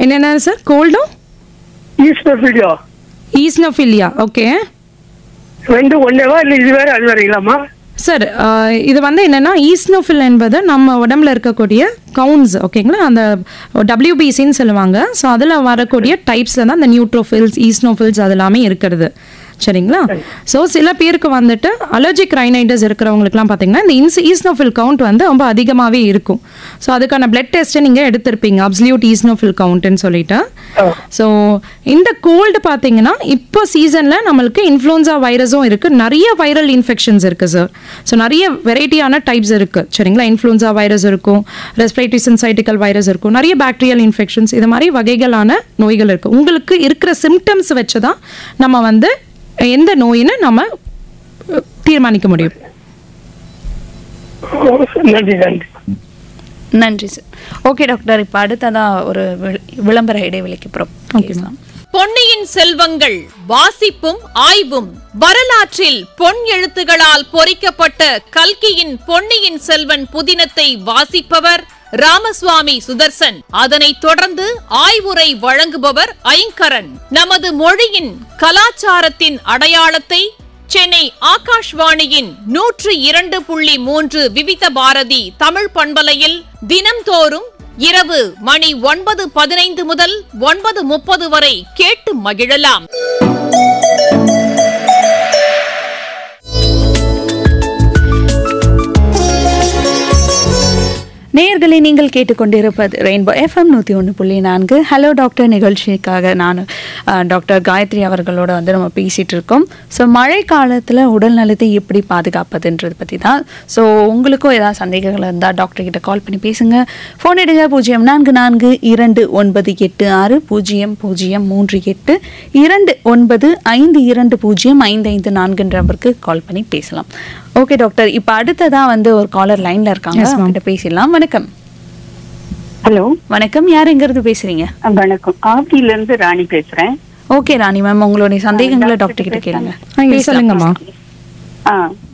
Speaker 2: என்னென்ன சார்? கோல்டும் ஈஸ்னோஃபிலியா. ஓகே,
Speaker 6: ரெண்டு ஒன்னேவா இல்ல இது வேற அது வேற இல்லாமா
Speaker 2: சார்? இது வந்து என்னன்னா, ஈஸ்னோஃபில் என்பது நம்ம உடம்புல இருக்கக்கூடிய கவுன்ஸ், ஓகேங்களா, அந்த WBCன்னு சொல்லுவாங்க. ஸோ அதில் வரக்கூடிய டைப்ஸில் தான் இந்த நியூட்ரோஃபில்ஸ், ஈஸ்னோஃபில்ஸ் அது எல்லாமே இருக்கிறது. சரிங்களா? ஸோ சில பேருக்கு வந்துட்டு அலர்ஜிக் ரைனைட்டிஸ் இருக்கிறவங்களுக்குலாம் பார்த்தீங்கன்னா இந்த ஈஸ்னோஃபில் கவுண்ட் வந்து ரொம்ப அதிகமாகவே இருக்கும். ஸோ அதுக்கான பிளட் டெஸ்ட்டை நீங்கள் எடுத்திருப்பீங்க, அப்சல்யூட் ஈஸ்னோஃபில் கவுண்ட்னு சொல்லிட்டு. ஸோ இந்த கோல்டு பார்த்தீங்கன்னா இப்போ சீசனில் நம்மளுக்கு இன்ஃப்ளூன்சா வைரஸும் இருக்குது, நிறைய வைரல் இன்ஃபெக்ஷன்ஸ் இருக்குது சார். ஸோ நிறைய வெரைட்டியான டைப்ஸ் இருக்குது. சரிங்களா? இன்ஃப்ளூன்சா வைரஸ் இருக்கும், ரெஸ்பிரேட்டரி சின்சைட்டிக்கல் வைரஸ் இருக்கும், நிறைய பாக்டீரியல் இன்ஃபெக்ஷன்ஸ், இது மாதிரி வகைகளான நோய்கள் இருக்குது. உங்களுக்கு இருக்கிற சிம்டம்ஸ் வச்சு தான் நம்ம வந்து எந்த நோயின்னு நம்ம தீர்மானிக்க முடியும்.
Speaker 1: நன்றி சார். ஓகே டாக்டர், இப்போ அடுத்ததா ஒரு விளம்பர இடைவெளிக்கு அப்புறம்
Speaker 10: பொன்னியின் செல்வங்கள் வாசிப்பும் ஆய்வும் வரலாற்றில் பொன் எழுத்துகளால் பொறிக்கப்பட்ட கல்கியின் பொன்னியின் செல்வன் புதினத்தை வாசிப்பவர் ராமசுவாமி சுதர்சன். அதனைத் தொடர்ந்து ஆய்வுரை வழங்குபவர் ஐங்கரன். நமது மொழியின் கலாச்சாரத்தின் அடையாளத்தை சென்னை ஆகாஷ்வாணியின் 102.3 விவித பாரதி தமிழ் பண்பலையில் தினம்தோறும் இரவு மணி 9:15 முதல் 9:30 வரை கேட்டு மகிழலாம்.
Speaker 1: நேயர்களை நீங்கள் கேட்டுக்கொண்டிருப்பது ரெயின்போ FM 101.4 ஹலோ டாக்டர் நிகழ்ச்சிக்காக நான் டாக்டர் காயத்ரி அவர்களோட வந்து நம்ம பேசிகிட்டு இருக்கோம். ஸோ மழை காலத்தில் உடல் நலத்தை எப்படி பாதுகாப்பதுன்றது பற்றி தான். ஸோ உங்களுக்கும் ஏதாவது சந்தேகங்கள் இருந்தால் டாக்டர்கிட்ட கால் பண்ணி பேசுங்க. ஃபோன் எடுங்க 0444260038 29522055 நம்பருக்கு கால் பண்ணி பேசலாம். ஓகே டாக்டர், இப்போ அடுத்ததான் வந்து ஒரு காலர் லைன்ல இருக்காங்க, அவங்ககிட்ட பேசிடலாம். வணக்கம்.
Speaker 11: ஹலோ
Speaker 1: வணக்கம். யார் எங்க இருந்து பேசுறீங்க?
Speaker 11: வணக்கம், ஆர்டில இருந்து ராணி பேசுறேன்.
Speaker 1: ஓகே ராணி மேம், உங்களுடைய சந்தேகங்களை டாக்டர் கிட்ட கேளுங்க.
Speaker 2: சொல்லுங்கம்மா.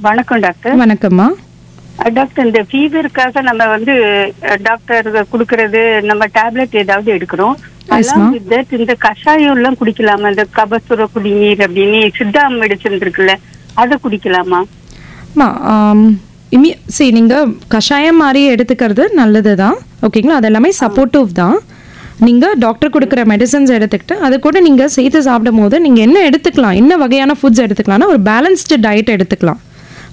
Speaker 11: வணக்கம் டாக்டர்.
Speaker 2: வணக்கம்மா
Speaker 11: டாக்டர், இந்த ஃபீவருக்காக நம்ம வந்து டாக்டர் குடுக்கறது நம்ம டேப்லெட் ஏதாவது எடுக்கிறோம். இந்த கஷாயம் எல்லாம் குடிக்கலாமா? இந்த கபசுர குடிநீர் அப்படின்னு சித்தா மெடிசன் இருக்குல்ல, அதை குடிக்கலாமா?
Speaker 2: சரி நீங்கள் கஷாயம் மாதிரி எடுத்துக்கிறது நல்லது தான், ஓகேங்களா? அது எல்லாமே சப்போர்ட்டிவ் தான். நீங்கள் டாக்டர் கொடுக்குற மெடிசன்ஸ் எடுத்துக்கிட்டு அது கூட நீங்கள் சேர்த்து சாப்பிடும் போது நீங்கள் என்ன எடுத்துக்கலாம், என்ன வகையான ஃபுட்ஸ் எடுத்துக்கலாம்னா ஒரு பேலன்ஸ்டு டயட் எடுத்துக்கலாம்,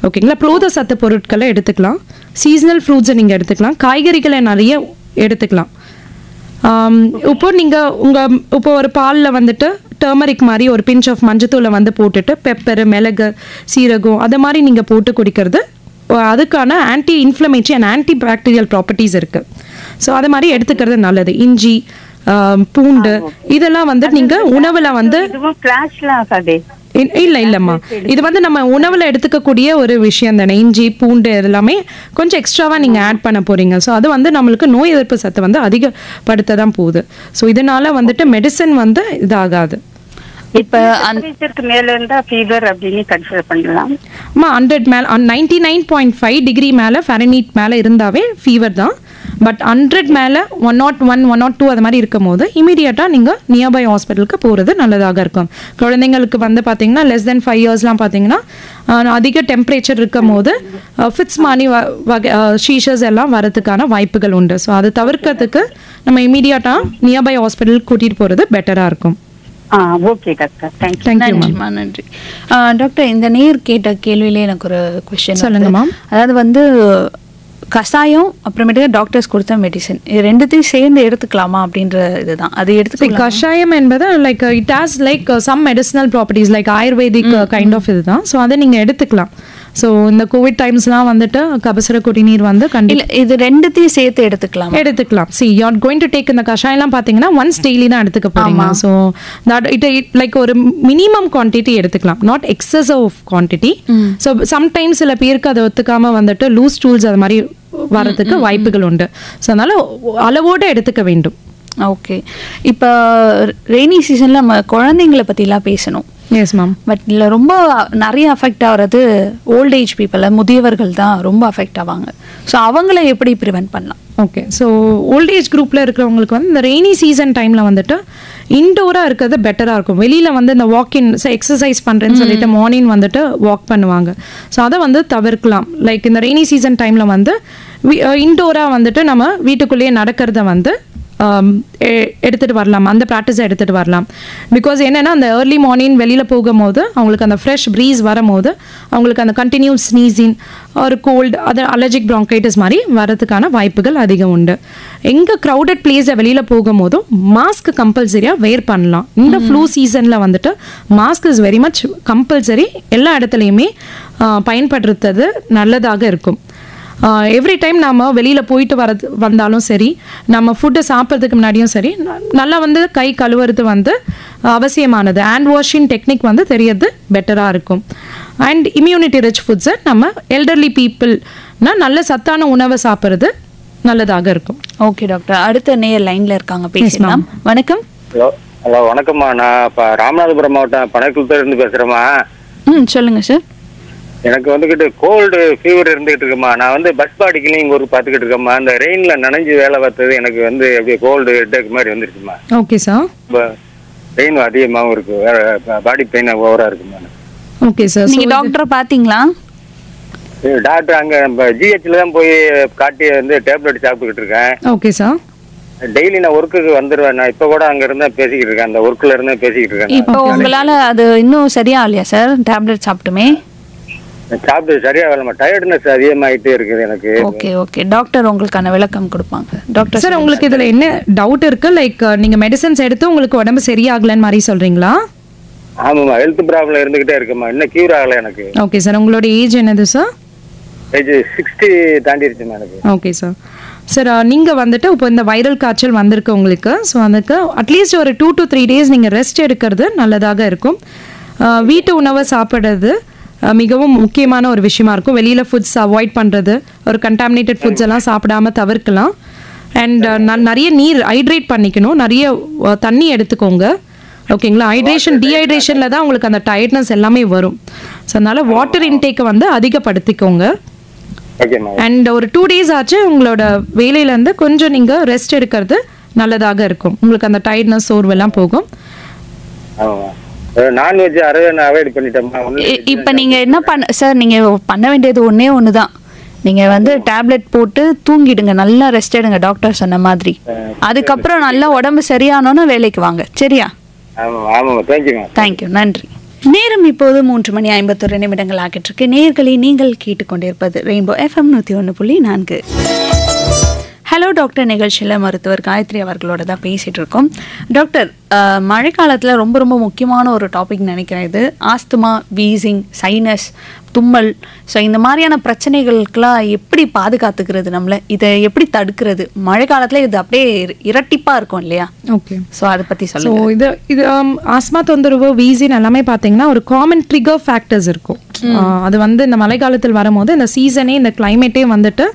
Speaker 2: ஓகேங்களா? புரோத சத்து பொருட்களை எடுத்துக்கலாம், சீசனல் ஃப்ரூட்ஸை நீங்கள் எடுத்துக்கலாம், காய்கறிகளை நிறைய எடுத்துக்கலாம். இப்போ நீங்கள் இப்போ ஒரு பாலில் வந்துட்டு டர்மரிக் மாதிரி ஒரு பிஞ்ச் ஆஃப் மஞ்சத்தூளை வந்து போட்டுட்டு பெப்பர், மிளகு, சீரகம் அதை மாதிரி நீங்கள் போட்டு குடிக்கிறது அதுக்கான anti inflammatory and anti bacterial properties இருக்குது. ஸோ அது மாதிரி எடுத்துக்கிறது நல்லது. இஞ்சி, பூண்டு இதெல்லாம் வந்து நீங்கள் உணவில் வந்து இல்லைம்மா, இது வந்து நம்ம உணவில் எடுத்துக்கக்கூடிய ஒரு விஷயம் தானே. இஞ்சி, பூண்டு இதெல்லாமே கொஞ்சம் எக்ஸ்ட்ராவாக நீங்கள் ஆட் பண்ண போகிறீங்க. ஸோ அது வந்து நம்மளுக்கு நோய் எதிர்ப்பு சத்தை வந்து அதிகப்படுத்த தான் போகுது. ஸோ இதனால வந்துட்டு மெடிசன் வந்து இதாகாது.
Speaker 11: இப்போ மேல இருந்தா ஃபீவர் அப்படின்னு கன்சிடர் பண்ணலாம்.
Speaker 2: 100 மேல 99.5 டிகிரி மேல ஃபாரன்ஹீட் மேல இருந்தாவே ஃபீவர் தான். பட் 100 மேல 101, 102 அது மாதிரி இருக்கும் போது இமீடியட்டா நீங்க நியர்பை ஹாஸ்பிட்டலுக்கு போறது நல்லதாக இருக்கும். குழந்தைங்களுக்கு வந்து பாத்தீங்கன்னா லெஸ் தென் 5 இயர்ஸ்லாம் பாத்தீங்கன்னா அதிக டெம்பரேச்சர் இருக்கும் போது ஃபிட்ஸ் மாதிரி ஷீஷஸ் எல்லாம் வரதுக்கான வாய்ப்புகள் உண்டு. ஸோ அதை தவிர்க்கிறதுக்கு நம்ம இமீடியட்டா நியர்பை ஹாஸ்பிட்டலுக்கு கூட்டிட்டு போறது பெட்டரா இருக்கும்.
Speaker 11: ஓகே டாக்டர்,
Speaker 1: நன்றிம்மா, நன்றி. டாக்டர், இந்த நேர் கேட்ட கேள்வியிலே எனக்கு ஒரு கொஸ்டின்
Speaker 2: சொல்லுங்கம்மா.
Speaker 1: அதாவது வந்து கஷாயம் அப்புறமேட்டு டாக்டர்ஸ் கொடுத்த மெடிசன் இது ரெண்டுத்தையும் சேர்ந்து எடுத்துக்கலாமா அப்படின்ற இதுதான். அது எடுத்துக்கலாம்.
Speaker 2: கஷாயம் என்பது like it has like some medicinal properties like ayurvedic kind of இதுதான். ஸோ அதை நீங்கள் எடுத்துக்கலாம். ஸோ இந்த கோவிட் டைம்ஸ்லாம் வந்துட்டு கபசுர குடிநீர் வந்து கண்டிப்பாக
Speaker 1: இது ரெண்டுத்தையும் சேர்த்து எடுத்துக்கலாம்.
Speaker 2: C you are going to take இந்த கஷாயம்லாம் பார்த்தீங்கன்னா ஒன்ஸ் டெய்லி தான் எடுத்துக்க போறீங்க. ஸோ தட் இட் லைக் ஒரு மினிமம் குவான்டிட்டி எடுத்துக்கலாம், not excessive quantity. So sometimes சில பேருக்கு அதை ஒத்துக்காம வந்துட்டு லூஸ் டூல்ஸ் அது மாதிரி வரதுக்கு வாய்ப்புகள் உண்டு. ஸோ அதனால அளவோடு எடுத்துக்க வேண்டும்.
Speaker 1: ஓகே, இப்போ ரெய்னி சீசனில் நம்ம குழந்தைங்களை பற்றிலாம் பேசணும்.
Speaker 2: Yes ma'am.
Speaker 1: பட் இதில் ரொம்ப நிறைய அஃபெக்ட் ஆகிறது ஓல்ட் ஏஜ் பீப்புளை, முதியவர்கள் தான் ரொம்ப அஃபெக்ட் ஆவாங்க. ஸோ அவங்கள எப்படி ப்ரிவென்ட் பண்ணலாம்?
Speaker 2: ஓகே, ஸோ ஓல்ட் ஏஜ் குரூப்பில் இருக்கிறவங்களுக்கு வந்து இந்த ரெய்னி சீசன் டைமில் வந்துட்டு இன்டோராக இருக்கிறது பெட்டராக இருக்கும். வெளியில் வந்து இந்த வாக்கின் எக்ஸசைஸ் பண்ணுறேன்னு சொல்லிட்டு மார்னிங் வந்துட்டு வாக் பண்ணுவாங்க. ஸோ அதை வந்து தவிர்க்கலாம். லைக் இந்த ரெய்னி சீசன் டைமில் வந்து இன்டோராக வந்துட்டு நம்ம வீட்டுக்குள்ளேயே நடக்கிறத வந்து எடுத்துகிட்டு வரலாம், அந்த ப்ராக்டிஸை எடுத்துகிட்டு வரலாம். பிகாஸ் என்னென்னா அந்த ஏர்லி மார்னிங் வெளியில் போகும்போது அவங்களுக்கு அந்த ஃப்ரெஷ் ப்ரீஸ் வரும்போது அவங்களுக்கு அந்த கண்டினியூஸ் ஸ்னீசிங் ஒரு கோல்டு அது அலர்ஜிக் ப்ராங்கைட்டிஸ் மாதிரி வரதுக்கான வாய்ப்புகள் அதிகம் உண்டு. எங்கே க்ரௌடட் பிளேஸை வெளியில் போகும்போதும் மாஸ்க் கம்பல்சரியாக வேர் பண்ணலாம். இந்த ஃப்ளூ சீசனில் வந்துட்டு mask is very much compulsory. எல்லா இடத்துலையுமே பயன்படுத்துறது நல்லதாக இருக்கும். எவ்ரி டைம் நம்ம வெளியில் போயிட்டு வந்தாலும் சரி, நம்ம ஃபுட்டை சாப்பிட்றதுக்கு முன்னாடியும் சரி, நல்லா வந்து கை கழுவுறது வந்து அவசியமானது. ஹேண்ட் வாஷிங் டெக்னிக் வந்து தெரியறது பெட்டராக இருக்கும். அண்ட் இம்யூனிட்டி ரிச் ஃபுட்ஸை நம்ம எல்டர்லி பீப்புள்னா நல்ல சத்தான உணவை சாப்பிட்றது நல்லதாக இருக்கும்.
Speaker 1: ஓகே டாக்டர், அடுத்த நேர் லைனில் இருக்காங்க, பேசலாம். வணக்கம்.
Speaker 9: ஹலோ வணக்கம்மா. நான் இப்போ ராமநாதபுரம் மாவட்டம் பனைக்குளத்திலிருந்து பேசுகிறேம்மா.
Speaker 1: சொல்லுங்கள் சார்.
Speaker 9: எனக்கு வந்துக்கிட்டு கோல்டு ஃபீவர் இருந்துகிட்டு இருக்குமா. நான் வந்து பஸ் பாடி கிளீனிங் ஒர்க் பார்த்துக்கிட்டு இருக்கேம்மா. அந்த ரெயினில் நனைஞ்சு வேலை பார்த்தது எனக்கு வந்து அப்படியே கோல்டு ஹெட்டேக் மாதிரி வந்துருச்சுமா.
Speaker 2: Okay sir.
Speaker 9: பெயின் அதிகமாகவும் இருக்கு, பாடி பெயின் ஓவராக இருக்குமா.
Speaker 2: Okay sir.
Speaker 1: நீங்கள் டாக்டரை பார்த்தீங்களா?
Speaker 9: டாக்டர் அங்கே நம்ம ஜிஹெச்ல தான் போய் காட்டி வந்து டேப்லெட் சாப்பிட்டுக்கிட்டு இருக்கேன்.
Speaker 2: Okay sir.
Speaker 9: டெய்லி நான் ஒர்க்குக்கு வந்துடுவேன். நான் இப்போ கூட அங்கே இருந்தால் பேசிக்கிட்டு இருக்கேன், அந்த ஒர்க்கில் இருந்தால் பேசிக்கிட்டு இருக்கேன்.
Speaker 1: இப்போ உங்களால் அது இன்னும் சரியா இல்லையா சார்? டேப்லெட் சாப்பிட்டுமே
Speaker 9: சாப்பிட்டு சரியா வரலமா, டயர்ட்னஸ் அதிகமாயிட்டே இருக்குது எனக்கு.
Speaker 1: ஓகே ஓகே, டாக்டர் உங்களுக்கான விளக்கம் கொடுப்பாங்க. டாக்டர்
Speaker 2: சார், உங்களுக்கு இதுல என்ன டவுட் இருக்கு? லைக் நீங்க மெடிசன்ஸ் எடுத்து உங்களுக்கு உடம்பு சரியாகலன்னு மாதிரி சொல்றீங்களா?
Speaker 9: ஆமாம்மா, ஹெல்த் ப்ராப்ளம் இருந்துகிட்டே இருக்குமா, இன்னும் கியூர் ஆகல எனக்கு.
Speaker 2: ஓகே சார், உங்களோட ஏஜ் என்னது சார்?
Speaker 9: ஏஜ் 60 தாண்டிருச்சுமா எனக்கு.
Speaker 2: Okay sir. சார், நீங்கள் வந்துட்டு இப்போ இந்த வைரல் காய்ச்சல் வந்திருக்கு உங்களுக்கு. ஸோ அதுக்கு அட்லீஸ்ட் ஒரு 2 to 3 days நீங்கள் ரெஸ்ட் எடுக்கிறது நல்லதாக இருக்கும். வீட்டு உணவை சாப்பிட்றது மிகவும் முக்கியமான ஒரு விஷயமா இருக்கும். வெளியில் ஃபுட்ஸ் அவாய்ட் பண்ணுறது, ஒரு கண்டாமினேட்டட் ஃபுட்ஸ் எல்லாம் சாப்பிடாம தவிர்க்கலாம். அண்ட் நிறைய நீர் ஹைட்ரேட் பண்ணிக்கணும், நிறைய தண்ணி எடுத்துக்கோங்க. ஓகேங்களா? ஹைட்ரேஷன் டீஹைட்ரேஷனில் தான் உங்களுக்கு அந்த டயர்ட்னஸ் எல்லாமே வரும். ஸோ அதனால் வாட்டர் இன்டேக்கை வந்து அதிகப்படுத்திக்கோங்க. அண்ட் ஒரு 2 days ஆச்சு உங்களோட வேலையிலேருந்து கொஞ்சம் நீங்கள் ரெஸ்ட் எடுக்கிறது நல்லதாக இருக்கும். உங்களுக்கு அந்த டயர்ட்னஸ் சோர்வெல்லாம் போகும்.
Speaker 9: நான்வெஜ் அவாய்ட் பண்ணிட்டேன்.
Speaker 1: இப்போ நீங்கள் என்ன பண்ண சார், நீங்கள் பண்ண வேண்டியது ஒன்றே ஒன்று தான். நீங்கள் வந்து டேப்லெட் போட்டு தூங்கிடுங்க, நல்லா ரெஸ்ட் எடுங்க டாக்டர் சொன்ன மாதிரி. அதுக்கப்புறம் நல்லா உடம்பு சரியானோன்னு வேலைக்கு வாங்க. சரியா? தேங்க்யூ, நன்றி. நேரம் இப்போது 3:51 ஆகிட்டு இருக்கு. நேயர்களை நீங்கள் கேட்டுக்கொண்டிருப்பது ரெயின்போ FM 101.4. ஹலோ டாக்டர் நிகழ்ச்சியில் மருத்துவர் காயத்ரி அவர்களோட தான் பேசிகிட்டு இருக்கோம். டாக்டர், மழைக்காலத்தில் ரொம்ப ரொம்ப முக்கியமான ஒரு டாபிக் நினைக்கிறேன். இது ஆஸ்துமா, வீசிங், சைனஸ், தும்மல். ஸோ இந்த மாதிரியான பிரச்சனைகளுக்கெல்லாம் எப்படி பாதுகாத்துக்கிறது, நம்மளை இதை எப்படி தடுக்கிறது? மழை காலத்தில் இது அப்படியே இரட்டிப்பாக இருக்கும் இல்லையா? ஓகே, ஸோ அதை பற்றி சொல்லுங்கள்.
Speaker 2: ஸோ இது ஆஸ்மா தொந்தரவு, வீசின் எல்லாமே பார்த்தீங்கன்னா ஒரு காமன் ட்ரிகர் ஃபேக்டர்ஸ் இருக்கும். அது வந்து இந்த மழை காலத்தில் வரும்போது இந்த சீசனே, இந்த கிளைமேட்டே வந்துட்டு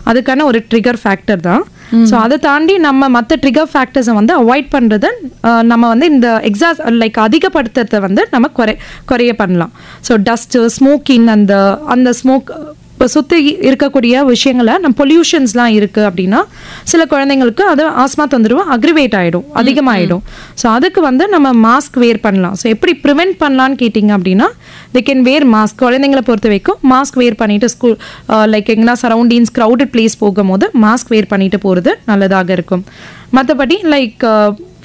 Speaker 2: அதுக்கான ஒரு ட்ரிகர் ஃபேக்டர் தான். ஸோ அதை தாண்டி நம்ம மற்ற ட்ரிகர் ஃபேக்டர்ஸை வந்து அவாய்ட் பண்ணுறது, நம்ம வந்து இந்த அதிகப்படுத்துறதை வந்து நம்ம குறைய பண்ணலாம். ஸோ டஸ்ட்டு, ஸ்மோக்கிங், அந்த ஸ்மோக் இப்போ சுற்றி இருக்கக்கூடிய விஷயங்களை நம்ம பொல்யூஷன்ஸ்லாம் இருக்குது அப்படின்னா சில குழந்தைங்களுக்கு அது ஆஸ்மா தொந்தரவு அக்ரிவேட் ஆகிடும், அதிகமாகிடும். ஸோ அதுக்கு வந்து நம்ம மாஸ்க் வேர் பண்ணலாம். ஸோ எப்படி ப்ரிவென்ட் பண்ணலான்னு கேட்டிங்க அப்படின்னா they can wear மாஸ்க். குழந்தைங்களை பொறுத்த வரைக்கும் மாஸ்க் வேர் பண்ணிட்டு ஸ்கூல் எங்கன்னா சரௌண்டிங்ஸ் க்ரௌடட் பிளேஸ் போகும்போது மாஸ்க் வேர் பண்ணிட்டு போகிறது நல்லதாக இருக்கும். மற்றபடி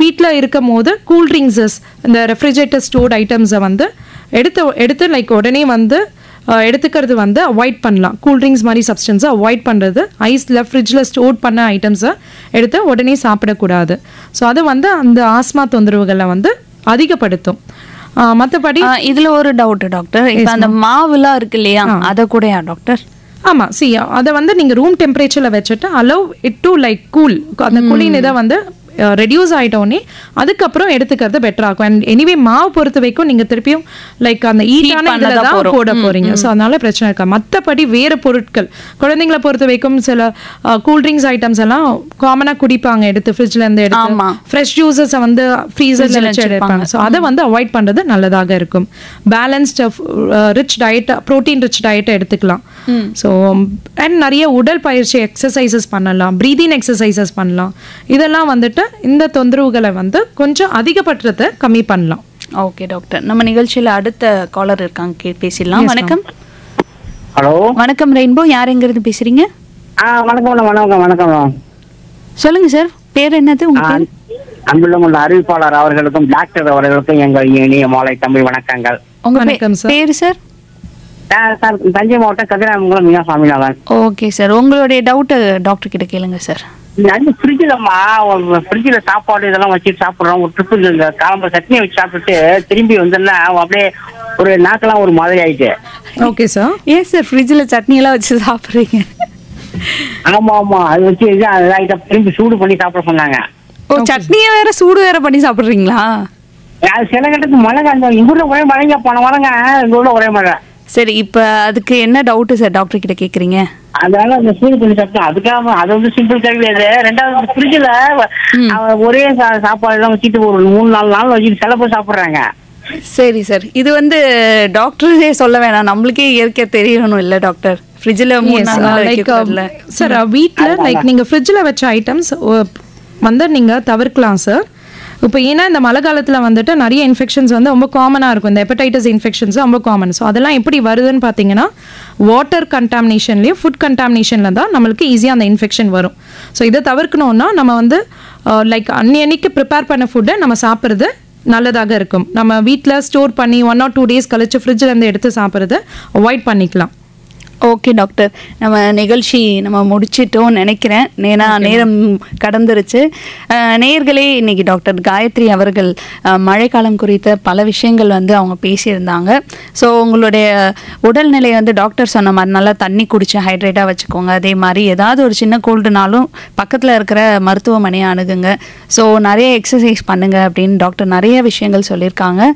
Speaker 2: வீட்டில் இருக்கும் போது கூல்ட்ரிங்க்ஸஸ், இந்த ரெஃப்ரிஜரேட்டர் ஸ்டோர்ட் ஐட்டம்ஸை வந்து எடுத்து உடனே வந்து எடுத்துக்கிறது வந்து அவாய்ட் பண்ணலாம். கூல்ட்ரிங்க்ஸ் மாதிரி சப்ஸ்டன்ஸை அவாய்ட் பண்ணுறது, ஐஸில் ஃப்ரிட்ஜில் ஸ்டோர் பண்ண ஐட்டம்ஸை எடுத்து உடனே சாப்பிடக்கூடாது. ஸோ அது வந்து அந்த ஆஸ்மா தொந்தரவுகளை வந்து அதிகப்படுத்தும். மற்றபடி
Speaker 1: இதில் ஒரு டவுட் டாக்டர், இப்போ அந்த மாவுலாம் இருக்கு இல்லையா, அதை கூடயா டாக்டர்?
Speaker 2: ஆமாம், அதை வந்து நீங்கள் ரூம் டெம்பரேச்சரில் வச்சுட்டு அலோவ் இட் டு கூல், அந்த கூலிங் இதை வந்து ரெடியூஸ் ஆகிட்டோன்னே அதுக்கப்புறம் எடுத்துக்கிறது பெட்டர் ஆகும். அண்ட் எனிவே மாவு பொறுத்த வரைக்கும் நீங்கள் திருப்பியும் அந்த ஈட்டான இதில் தான் போட போகிறீங்க. ஸோ அதனால பிரச்சனை இருக்கா. மற்றபடி வேறு பொருட்கள் குழந்தைங்களை பொறுத்த வரைக்கும் சில கூல்ட்ரிங்க்ஸ் ஐட்டம்ஸ் எல்லாம் காமனாக குடிப்பாங்க, எடுத்து ஃப்ரிட்ஜ்லேருந்து எடுத்து ஃப்ரெஷ் ஜூஸஸை வந்து ஃப்ரீசரில் வச்சு எடுப்பாங்க. ஸோ அதை வந்து அவாய்ட் பண்ணுறது நல்லதாக இருக்கும். Balanced rich diet, protein rich டயட்டை எடுத்துக்கலாம். ஸோ அண்ட் நிறைய உடல் பயிற்சி எக்ஸசைசஸ் பண்ணலாம், ப்ரீதிங் எக்ஸசைசஸ் பண்ணலாம். இதெல்லாம் வந்துட்டு இந்த தொந்தரவுகளை வந்து கொஞ்சம் அதிகப்படுறத கம்மி பண்ணலாம்.
Speaker 1: ஓகே டாக்டர், நம்ம நிகழ்ச்சியில் அடுத்த காலர் இருக்காங்க, பேசிடலாம். வணக்கம்.
Speaker 12: ஹலோ,
Speaker 1: வணக்கம் ரெயின்போ, யார் எங்கிருந்து பேசுறீங்க?
Speaker 12: வணக்கம்.
Speaker 1: சொல்லுங்க சார், பேர் என்னது உங்க பேர்?
Speaker 12: அன்புள்ள அறிவிப்பாளர் அவர்களுக்கும் டாக்டர் அவர்களுக்கும் எங்கள் இனிய மாலை தமிழ் வணக்கங்கள்.
Speaker 1: உங்க பேர் சார்?
Speaker 12: தஞ்சை மாவட்டம் கதிராமங்கலம் மீனா சாமிநாதன்.
Speaker 1: ஓகே சார், உங்களுடைய டவுட் டாக்டர் கிட்ட கேளுங்க சார்.
Speaker 12: ஃப்ரிட்ஜில் சாப்பாடு இதெல்லாம் வச்சுட்டு சாப்பிட்றோம். ஒரு ட்ரிப்பு இந்த காலம்பு சட்னியை வச்சு சாப்பிட்டுட்டு திரும்பி வந்தோம்னா அப்படியே ஒரு நாக்கெல்லாம் ஒரு மாதிரி ஆயிட்டு.
Speaker 2: Okay sir.
Speaker 1: ஏன் சார் ஃப்ரிட்ஜில் சட்னி எல்லாம் வச்சு சாப்பிட்றீங்க?
Speaker 12: ஆமா, அது வச்சு திரும்பி சூடு பண்ணி சாப்பிட சொன்னாங்க.
Speaker 1: ஓ, சட்னியை வேற சூடு வேற பண்ணி சாப்பிட்றீங்களா?
Speaker 12: சில கட்டத்துக்கு மழை காலம் எங்க ஊர்ல ஒரே மழைங்க, போன வாரங்க எங்க ஊர்ல ஒரே மழை.
Speaker 1: சரி, இப்ப அதுக்கு என்ன டவுட் சார் டாக்டர் கிட்ட கேக்குறீங்க?
Speaker 12: அதனால அந்த சூடு பண்ணி சாப்பிட்டோம். அதுக்காக அது வந்து சிம்பிள் கேள்வி. அது ரெண்டாவது ஃப்ரிட்ஜில் ஒரே சாப்பாடு எல்லாம் வச்சுட்டு ஒரு 3-4 நாள் வச்சுட்டு சில பேர் சாப்பிட்றாங்க.
Speaker 1: சரி சார், இது வந்து டாக்டரே சொல்ல வேணாம், நம்மளுக்கே இயற்கை தெரியணும் இல்ல டாக்டர்? ஃப்ரிட்ஜில்
Speaker 2: சார் வீட்டில் நீங்கள் ஃப்ரிட்ஜில் வச்ச ஐட்டம்ஸ் வந்து நீங்கள் தவிர்க்கலாம் சார். இப்போ ஏன்னா இந்த மழை காலத்தில் வந்துட்டு நிறைய இன்ஃபெக்ஷன்ஸ் வந்து ரொம்ப காமனாக இருக்கும். இந்த ஹெப்படைட்டிஸ் இன்ஃபெக்ஷன்ஸ் ரொம்ப காமன். ஸோ அதெல்லாம் எப்படி வருதுன்னு பார்த்தீங்கன்னா வாட்டர் கண்டாமினேஷன்லேயும் ஃபுட் கண்டாமினேஷனில் தான் நம்மளுக்கு ஈஸியாக அந்த இன்ஃபெக்ஷன் வரும். ஸோ இதை தவிர்க்கணுன்னா நம்ம வந்து அன்னைக்கு ப்ரிப்பேர் பண்ண ஃபுட்டை நம்ம சாப்பிட்றது நல்லதாக இருக்கும். நம்ம வீட்டில் ஸ்டோர் பண்ணி 1 or 2 days கழிச்சு ஃப்ரிட்ஜிலேருந்து எடுத்து சாப்பிட்றத அவாய்ட் பண்ணிக்கலாம்.
Speaker 1: ஓகே டாக்டர், நம்ம நிகழ்ச்சி நம்ம முடிச்சிட்டோம் நினைக்கிறேன், ஏன்னா நேரம் கடந்துருச்சு. நேயர்களே, இன்னைக்கு டாக்டர் காயத்ரி அவர்கள் மழைக்காலம் குறித்த பல விஷயங்கள் வந்து அவங்க பேசியிருந்தாங்க. ஸோ உங்களுடைய உடல்நிலை வந்து டாக்டர் சொன்ன மாதிரி நல்லா தண்ணி குடிச்சு ஹைட்ரேட்டாக வச்சுக்கோங்க. அதே மாதிரி ஏதாவது ஒரு சின்ன கோல்டுனாலும் பக்கத்தில் இருக்கிற மருத்துவமனையை அணுகுங்க. ஸோ நிறைய எக்ஸசைஸ் பண்ணுங்க அப்படின்னு டாக்டர் நிறைய விஷயங்கள் சொல்லியிருக்காங்க.